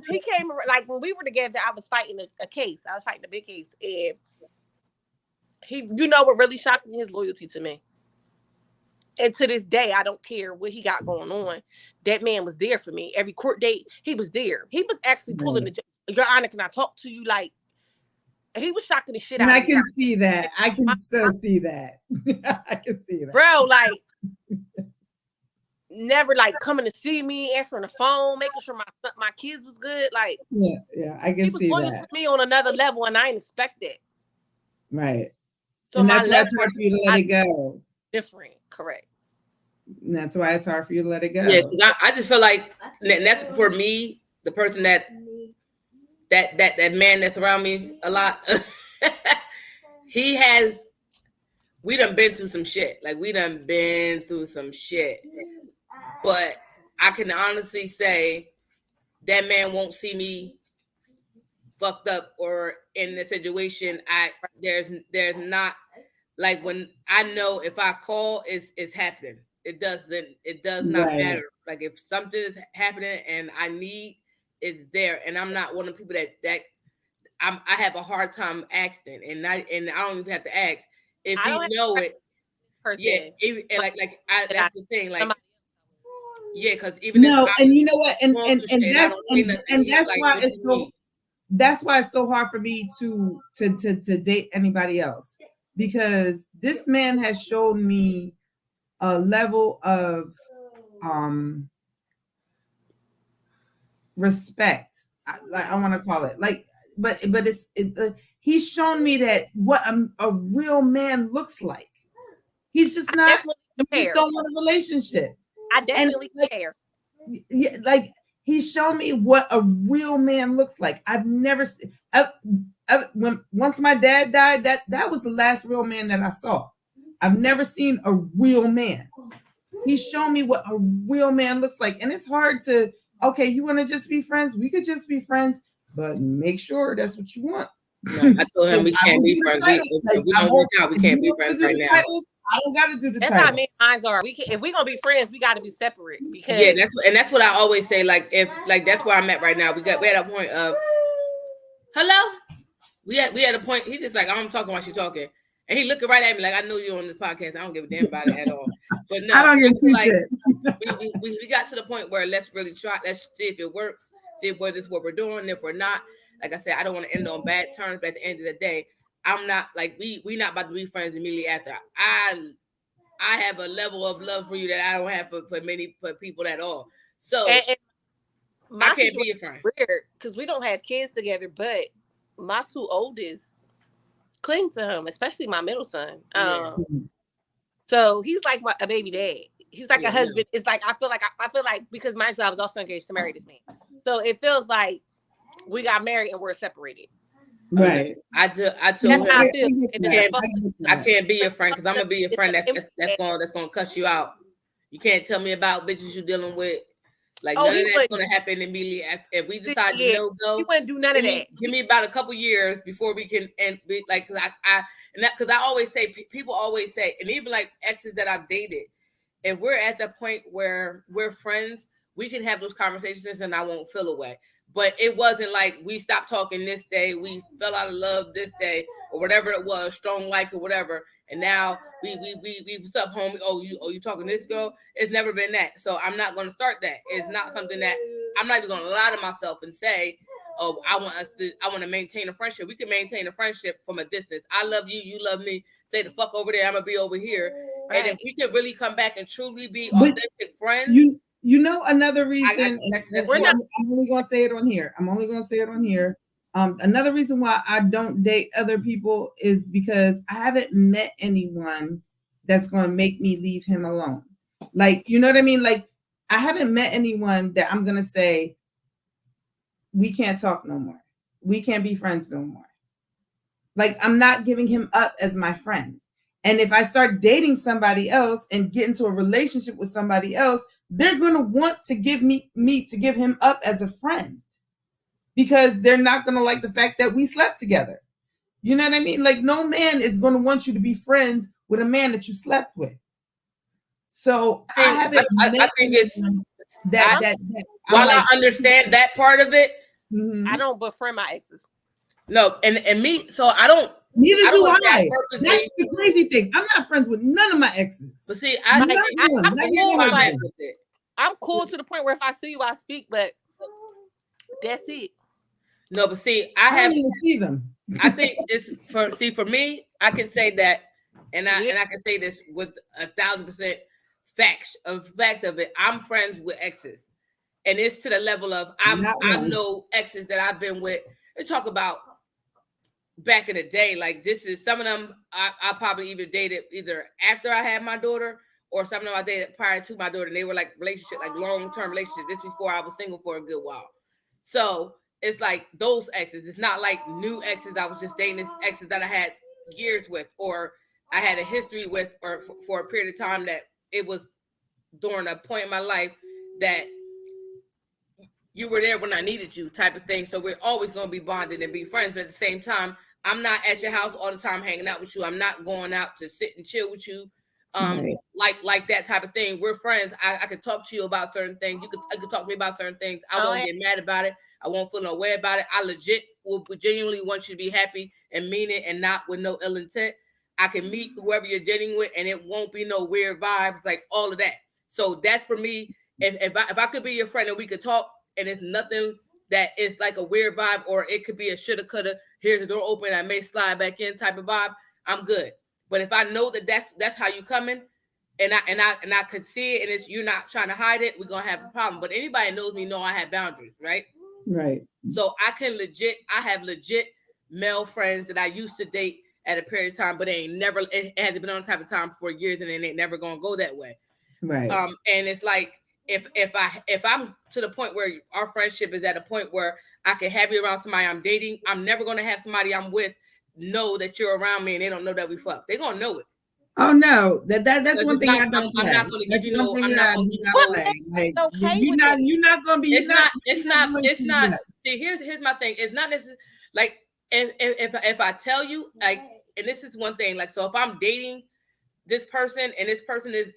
he came, like when we were together, I was fighting a case. I was fighting a big case. And he, you know what really shocked me? His loyalty to me. And to this day, I don't care what he got going on. That man was there for me. Every court date, he was there. He was actually pulling Your Honor, can I talk to you? Like, he was shocking the shit out of me.
I can see that. I can so see that. I can see that.
Bro, like, never like coming to see me, answering the phone, making sure my kids was good. Like,
yeah, I can see that. He was
loyal to me on another level, and I didn't expect that.
Right. So and that's why it's hard for you to let it go.
Different, correct.
And that's why it's hard for you to let it go.
Yeah, because I just feel like that's for me, the person that man that's around me a lot. We done been through some shit. Like we done been through some shit. But I can honestly say that man won't see me fucked up or in the situation. There's not, like, when I know if I call, it's happening. It does not matter. Like if something is happening and I need, it's there. And I'm not one of the people that I have a hard time asking, and I don't even have to ask if he know it. Yeah, that's the thing. Like, yeah, because even
and you know what, and that's why it's so. That's why it's so hard for me to date anybody else, because this man has shown me a level of respect. I want to call it like, but he's shown me that what a real man looks like. He's just not. He just don't want a relationship.
I definitely care.
Yeah, like he's shown me what a real man looks like. I've never seen. Once my dad died, that was the last real man that I saw. I've never seen a real man. He's shown me what a real man looks like, and it's hard to. Okay, you want to just be friends? We could just be friends, but make sure that's what you want.
No, I told him we can't be friends. If we don't work out, we can't be friends right now.
I don't got to do the
That's
titles.
how me and mine are. If we're gonna be friends, we got to be separate. Because
that's what I always say. Like that's where I'm at right now. We had a point of hello. We had a point. He just like, I'm talking while she's talking, and he looking right at me like, I know you on this podcast. I don't give a damn about it at all. But no,
I don't give two shits.
We got to the point where let's really try. Let's see if it works. See if this is what we're doing. If we're not, like I said, I don't want to end on bad terms. But at the end of the day, I'm not like we not about to be friends immediately after. I have a level of love for you that I don't have for people at all. So
and
I can't be your friend.
Weird, because we don't have kids together, but my two oldest cling to him, especially my middle son. So he's like a baby dad. He's like a husband. No. It's like I feel like because my I was also engaged to marry this man, so it feels like we got married and we're separated.
Right.
I told him I can't be your friend because I'm gonna be your friend that's gonna cuss you out. You can't tell me about bitches you're dealing with. Like none of that's gonna happen immediately if we decide to no go.
You wouldn't do none of that.
Give me about a couple years before we can be like, because I always say, people always say, and even like exes that I've dated, if we're at the point where we're friends, we can have those conversations and I won't feel away. but it wasn't like we stopped talking this day, we fell out of love this day, or whatever it was, strong like or whatever. And now we what's up, homie? Oh you talking to this girl? It's never been that. So I'm not gonna start that. It's not something that I'm not even gonna lie to myself and say, oh, I want to maintain a friendship. We can maintain a friendship from a distance. I love you, you love me. Say the fuck over there, I'm gonna be over here. Right. And if we could really come back and truly be authentic friends,
you know another reason. I'm only gonna say it on here. Another reason why I don't date other people is because I haven't met anyone that's gonna make me leave him alone. Like, you know what I mean? Like, I haven't met anyone that I'm gonna say, we can't talk no more. We can't be friends no more. Like, I'm not giving him up as my friend. And if I start dating somebody else and get into a relationship with somebody else, they're going to want to give me to give him up as a friend, because they're not going to like the fact that we slept together. You know what I mean? Like, no man is going to want you to be friends with a man that you slept with. So I think it's that
while I understand that part of it,
I don't befriend my exes.
No, and me, so I don't.
Neither do I. That's the crazy thing. I'm not friends with none of my exes.
But see,
I'm cool to the point where if I see you, I speak, but that's it.
No, but see, I haven't even see them. I think it's for me, I can say that, and I can say this with 1,000% facts of it. I'm friends with exes, and it's to the level of I know exes that I've been with. They talk about back in the day, like this is some of them I probably dated either after I had my daughter, or some of them I dated prior to my daughter, and they were like relationship, like long-term relationship. This before I was single for a good while. So it's like those exes. It's not like new exes. I was just dating this exes that I had years with, or I had a history with, or for a period of time that it was during a point in my life that you were there when I needed you, type of thing. So we're always going to be bonded and be friends. But at the same time, I'm not at your house all the time hanging out with you. I'm not going out to sit and chill with you, right. like that type of thing. We're friends. I could talk to you about certain things. You could talk to me about certain things. I won't get mad about it. I won't feel no way about it. I legit will genuinely want you to be happy and mean it, and not with no ill intent. I can meet whoever you're dating with, and it won't be no weird vibes, like all of that. So that's for me. If I could be your friend and we could talk, and it's nothing that is like a weird vibe, or it could be a shoulda, coulda, here's the door open, I may slide back in type of vibe, I'm good. But if I know that that's how you coming, and I could see it, and it's you're not trying to hide it, we're gonna have a problem. But anybody knows me know I have boundaries, right?
Right.
So I have legit male friends that I used to date at a period of time, but it hasn't been on type of time for years, and it ain't never gonna go that way.
Right.
And it's like if I'm to the point where our friendship is at a point where I can have you around somebody I'm dating, I'm never gonna have somebody I'm with know that you're around me and they don't know that we fuck. They're gonna know it.
Oh no, that's one thing I don't play. I'm not gonna give you no. I'm not gonna play. Like, you're not gonna be.
It's not. See, here's my thing. It's not necessarily like if I tell you, like, and this is one thing. Like, so if I'm dating this person and this person is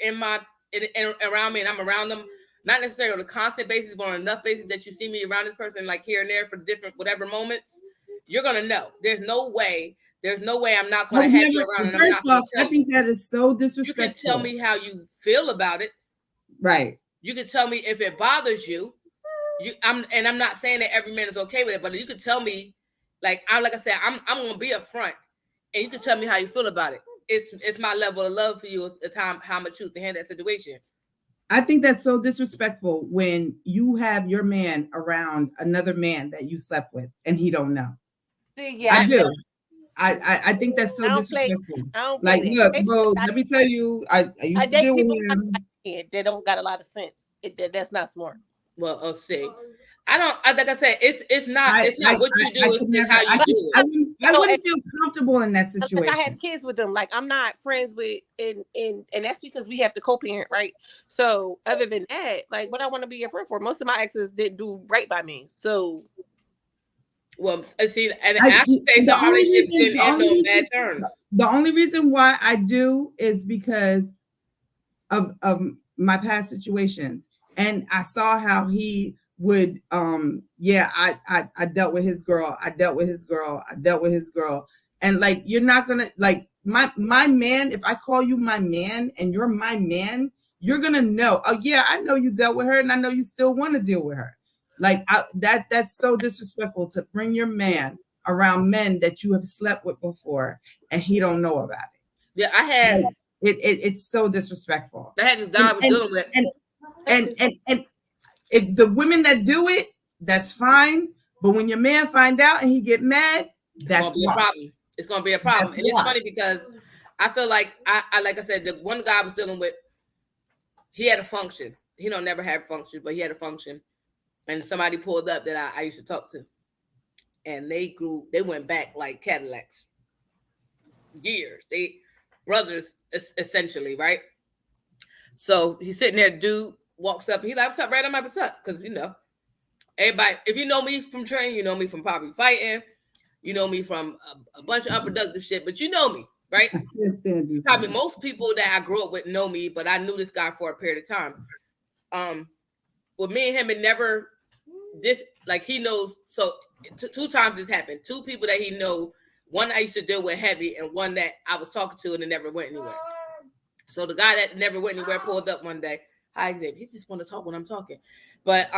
around me and I'm around them, not necessarily on a constant basis, but on enough basis that you see me around this person, like here and there for different whatever moments, you're gonna know. There's no way I'm not gonna have you around. And
first off, I think that is so disrespectful.
You can tell me how you feel about it.
Right.
You can tell me if it bothers you. I'm not saying that every man is okay with it, but you can tell me, like I said, I'm gonna be upfront, and you can tell me how you feel about it. It's my level of love for you. It's how I'm gonna choose to handle that situation.
I think that's so disrespectful when you have your man around another man that you slept with and he don't know.
Yeah,
I do. I think that's so disrespectful. Like, look, bro, let me tell you, I used to deal with him.
They don't got a lot of sense. That's not smart.
Well, I'll see. I don't. Like I said, it's not what you do. It's how you do it.
I wouldn't feel comfortable in that situation.
I have kids with them. Like, I'm not friends with, and that's because we have to co-parent, right? So other than that, like, what I want to be your friend for? Most of my exes didn't do right by me. So,
well, see, and I have to say some relationships didn't end on bad terms.
The only reason why I do is because of my past situations. And I saw how he would yeah, I dealt with his girl, I dealt with his girl, I dealt with his girl. And like, you're not gonna, like, my man, if I call you my man and you're my man, you're gonna know, oh yeah, I know you dealt with her and I know you still want to deal with her. Like, that's so disrespectful to bring your man around men that you have slept with before and he don't know about it.
Yeah, I had
Like, it's so disrespectful.
I had this guy I was dealing with.
And if the women that do it, that's fine. But when your man find out and he get mad, that's
a problem. It's gonna be a problem.
That's
and it's
why.
funny because I feel like I like I said, the one guy I was dealing with, he had a function. He don't never have functions, but he had a function. And somebody pulled up that I used to talk to. And they went back like Cadillacs. Years. They brothers essentially, right? So he's sitting there, dude walks up, he like, what's up, right? I'm like, what's up? Because everybody, if you know me from training, you know me from probably fighting, you know me from a bunch of unproductive shit, but you know me, right? Probably most people that I grew up with know me, but I knew this guy for a period of time. With me and him, it never this like he knows. So two times this happened. Two people that he know. One I used to deal with heavy, and one that I was talking to and it never went anywhere. So the guy that never went anywhere pulled up one day. Hi, Xavier. He just want to talk when I'm talking. But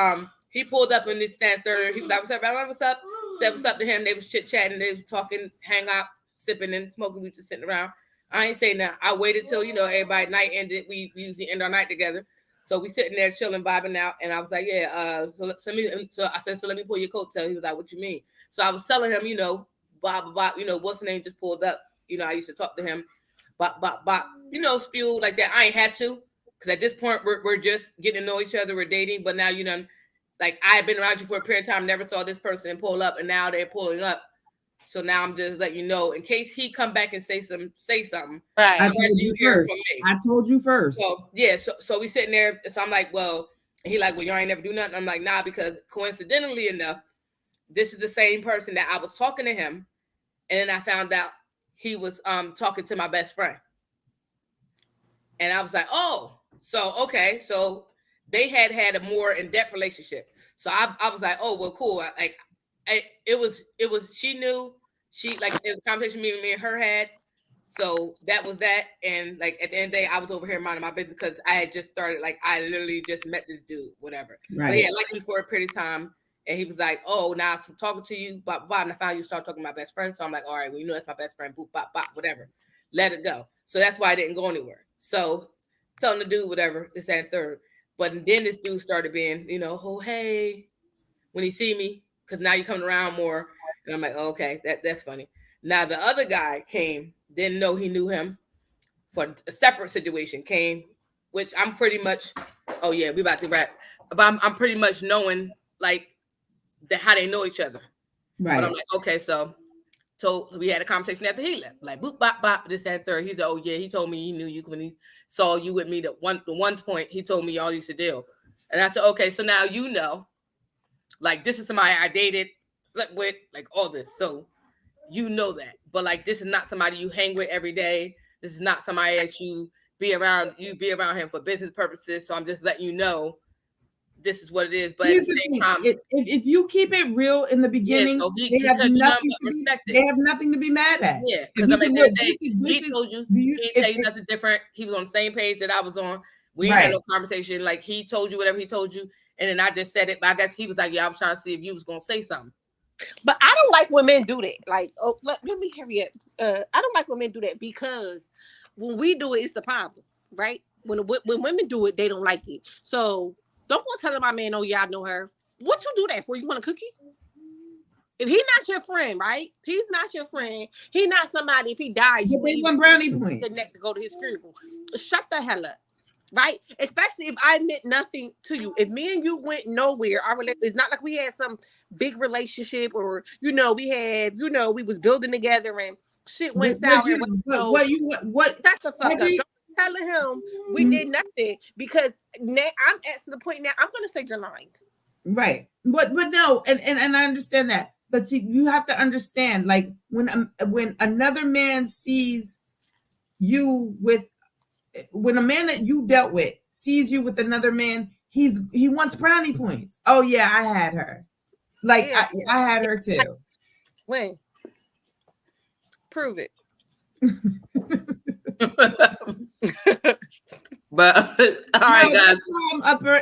he pulled up in this stand third. He was like, what's up? What's up? Said what's up to him. They was chit-chatting. They was talking, hang out, sipping and smoking. We just sitting around. I ain't saying that. I waited till, everybody night ended. We usually end our night together. So we sitting there chilling, vibing out. And I was like, yeah, so I said, so let me pull your coattail. He was like, what you mean? So I was telling him, blah, blah, blah, what's the name just pulled up. I used to talk to him. Bop, bop, bop, spew like that. I ain't had to. Because at this point, we're just getting to know each other. We're dating. But now, like I've been around you for a period of time, never saw this person pull up. And now they're pulling up. So now I'm just letting you know, in case he come back and say something.
Right.
I told you first.
So yeah, so we sitting there. So I'm like, well, he like, well, you ain't never do nothing. I'm like, nah, because coincidentally enough, this is the same person that I was talking to him, and then I found out he was talking to my best friend, and I was like, oh, so okay, so they had a more in-depth relationship. So I was like, oh well, cool. It was she knew, it was a conversation me and her had. So that was that. And like at the end of the day, I was over here minding my business because I had just started, like I literally just met this dude, whatever. Right. But yeah, liked me for a period of time. And he was like, oh, now I'm talking to you, bop, bop, and I found you start talking to my best friend. So I'm like, all right, well, that's my best friend, boop, bop, bop, whatever. Let it go. So that's why I didn't go anywhere. So telling the dude, whatever, this, that, and third. But then this dude started being, oh, hey, when he see me, because now you're coming around more. And I'm like, oh, okay, that's funny. Now the other guy came, didn't know he knew him for a separate situation, came, which I'm pretty much, oh yeah, we about to wrap. But I'm pretty much knowing like that how they know each other. Right. But I'm like, okay, so we had a conversation after he left. Like boop bop bop, this and third. He said, oh yeah, he told me he knew you when he saw you with me. The one point he told me y'all used to deal. And I said, okay, so now like this is somebody I dated, slept with, like all this. So you know that. But like this is not somebody you hang with every day. This is not somebody that you be around him for business purposes. So I'm just letting you know this is what it is. But at the same time,
if you keep it real in the beginning, they have nothing to be mad at.
Yeah, because I mean, he told you, he didn't tell you nothing different. He was on the same page that I was on. We ain't had no conversation. Like he told you whatever he told you, and then I just said it. But I guess he was like, "Yeah, I was trying to see if you was gonna say something."
But I don't like when men do that. Like, oh, let me hurry up. I don't like when men do that because when we do it, it's the problem, right? When women do it, they don't like it. So don't go telling my man, oh yeah, I know her. What you do that for? You want a cookie? If he's not your friend, right? He's not your friend. He's not somebody. If he died, you
want brownie points.
The next to go to his funeral. Shut the hell up. Right? Especially if I meant nothing to you. If me and you went nowhere, it's not like we had some big relationship or, we had, we was building together and shit went sour.
Shut
the fuck up. Don't telling him we did nothing because now I'm at the point now I'm going to say you're lying.
Right. But no, and I understand that. But see, you have to understand, like when another man sees you with, when a man that you dealt with sees you with another man, he wants brownie points. Oh yeah, I had her. Like
Yeah.
I had her too.
When? Prove it.
But all right, guys.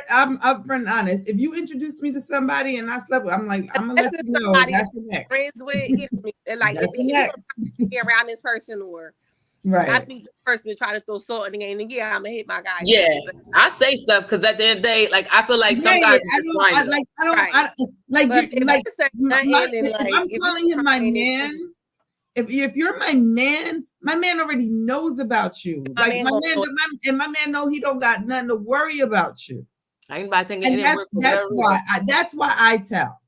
I'm upfront and honest. If you introduce me to somebody and I slept with, I'm like, I'm gonna let you know that's the next.
Friends with, you know, like
That's the next.
if be around this person, or
Right.
I think this person is trying to throw salt in the game, and yeah, I'm gonna hit my guy.
Yeah, I say stuff because at the end of the day, like I feel like some guys
if I'm calling him my man, if you're my man already knows about you. Like my man know he don't got nothing to worry about you.
Anybody thinking,
and that's why I tell.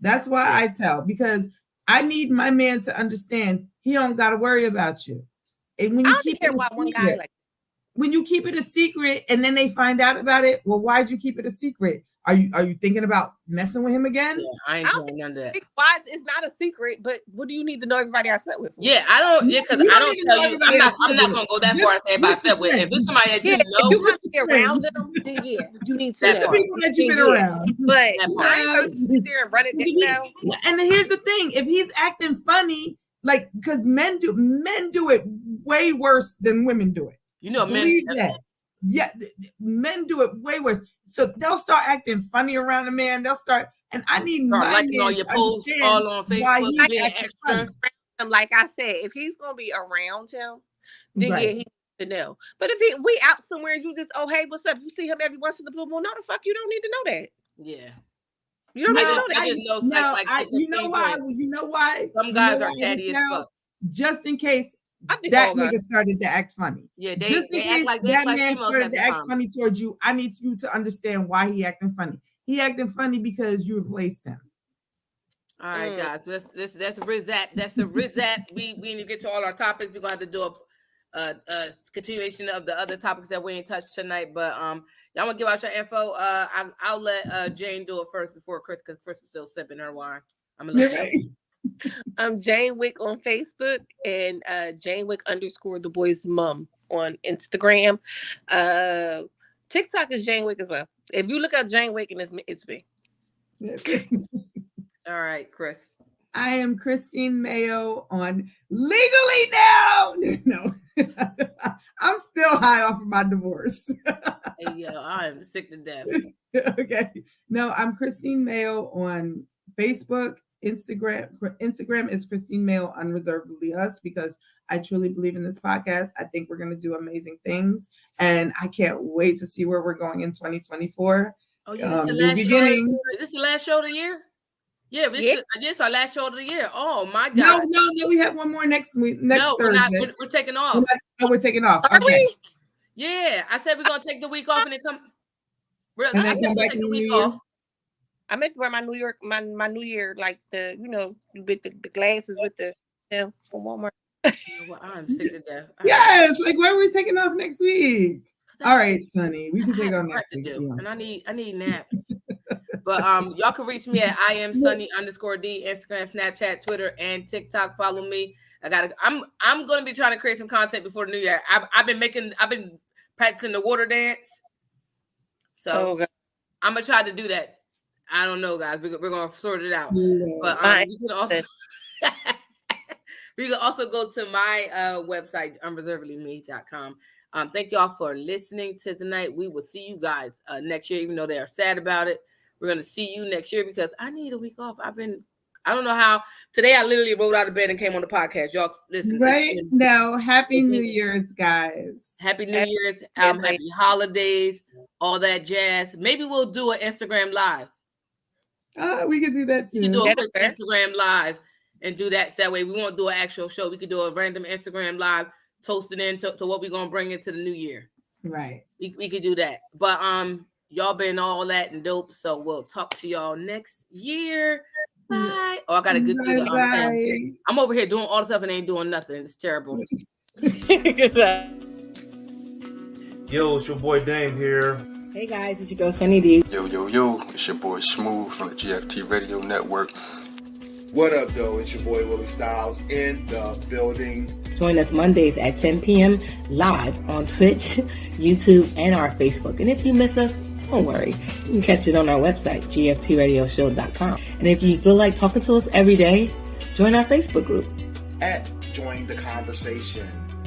That's why I tell, because I need my man to understand he don't got to worry about you. And when you keep it a secret, when you keep it a secret and then they find out about it, well, why'd you keep it a secret? Are you thinking about messing with him again?
Yeah, I ain't doing none of that.
Why it's not a secret, but what do you need to know everybody I slept with?
Yeah, I don't. Yeah, because I don't tell you. I'm not gonna go that far and say everybody I slept with. If it's somebody that you know,
if you have to be around them, then yeah, you need to know
people that you've been around.
But I ain't sit there and run it down.
And here's the thing: if he's acting funny, like because men do it way worse than women do it.
You know,
believe that. Yeah, men do it way worse. So they'll start acting funny around a man. They'll start, and I need my
liking all your posts all on Facebook. Extra.
Like I said, if he's gonna be around him, then yeah, he needs to know. But if we out somewhere and you just, oh hey, what's up? You see him every once in the blue moon. No, the fuck, you don't need to know that.
Yeah.
You don't need to know that.
I just know,
you know why? You know why?
Some guys are catty as fuck.
Just in case that nigga started to act funny.
Yeah,
just in case that man started to act funny towards you, I need you to understand why he acting funny. He acting funny because you replaced him.
All right, guys. That's a Rizap. That's the Rizap. We need to get to all our topics. We're gonna have to do a continuation of the other topics that we ain't touched tonight. But y'all wanna give out your info. I'll let Jane do it first before Chris, because Chris is still sipping her wine. I'm gonna let you.
I'm Jane Wick on Facebook and Jane Wick _ the boy's mom on Instagram. TikTok is Jane Wick as well. If you look up Jane Wick, and it's me.
All right, Chris.
I am Christine Mayo on Legally Now. No, I'm still high off of my divorce.
Hey, yo, I am sick to death.
Okay. No, I'm Christine Mayo on Facebook. Instagram is Christine Mayo Unreservedly Us, because I truly believe in this podcast. I think we're going to do amazing things, and I can't wait to see where we're going in 2024.
Oh, yeah, this is the last show. Is this the last show of the year? Yeah, this is our last show of the year. Oh my God!
No, we have one more next week.
No, we're not. We're taking off.
We're taking off.
Are we?
Yeah, I said we're gonna take the week off and then come.
And then come back in the week off.
I meant to wear my New Year, like the, with the glasses with the from Walmart.
Well, I'm sick of death.
Yes, like where are we taking off next week? All right, Sonny, we can take off next week.
And I need naps. But y'all can reach me at IamSunny _D, Instagram, Snapchat, Twitter, and TikTok. Follow me. I'm gonna be trying to create some content before the new year. I've been practicing the water dance. So I'm gonna try to do that. I don't know, guys. We're gonna sort it out. But you can also go to my website, unreservedlyme.com. Thank y'all for listening to tonight. We will see you guys next year, even though they are sad about it. We're gonna see you next year because I need a week off. I don't know how. Today I literally rolled out of bed and came on the podcast. Y'all listen.
Right now, happy New Year's, guys.
Happy New Year's. Happy holidays, all that jazz. Maybe we'll do an Instagram live.
We could do that too.
We can do a quick Instagram live and do that. So that way we won't do an actual show. We could do a random Instagram live, toasting into what we're gonna bring into the new year.
Right.
We could do that. But y'all been all that and dope. So we'll talk to y'all next year. Bye. Oh, I gotta get through the I'm over here doing all the stuff and ain't doing nothing. It's terrible.
Yo, it's your boy Dame here.
Hey guys, it's your girl Sunny D.
Yo, it's your boy Smooth from the GFT Radio Network.
What up, though? It's your boy Willie Styles in the building.
Join us Mondays at 10 p.m. live on Twitch, YouTube, and our Facebook. And if you miss us, Don't worry, you can catch it on our website, gftradioshow.com. And if you feel like talking to us every day, join our Facebook group.
At Join the Conversation,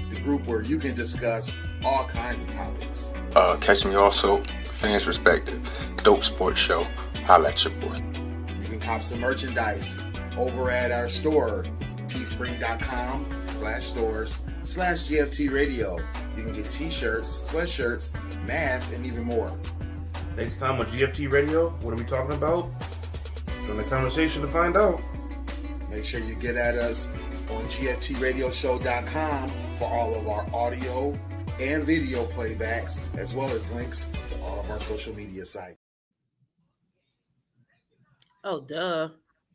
the group where you can discuss all kinds of topics.
Catch me also, Fans Respected, Dope Sports Show. Holla at your boy.
You can cop some merchandise over at our store, teespring.com/stores/GFT Radio. You can get t-shirts, sweatshirts, masks, and even more.
Next time on GFT Radio, what are we talking about? Join the conversation to find out.
Make sure you get at us on GFTradioshow.com for all of our audio and video playbacks, as well as links to all of our social media sites.
Oh, duh.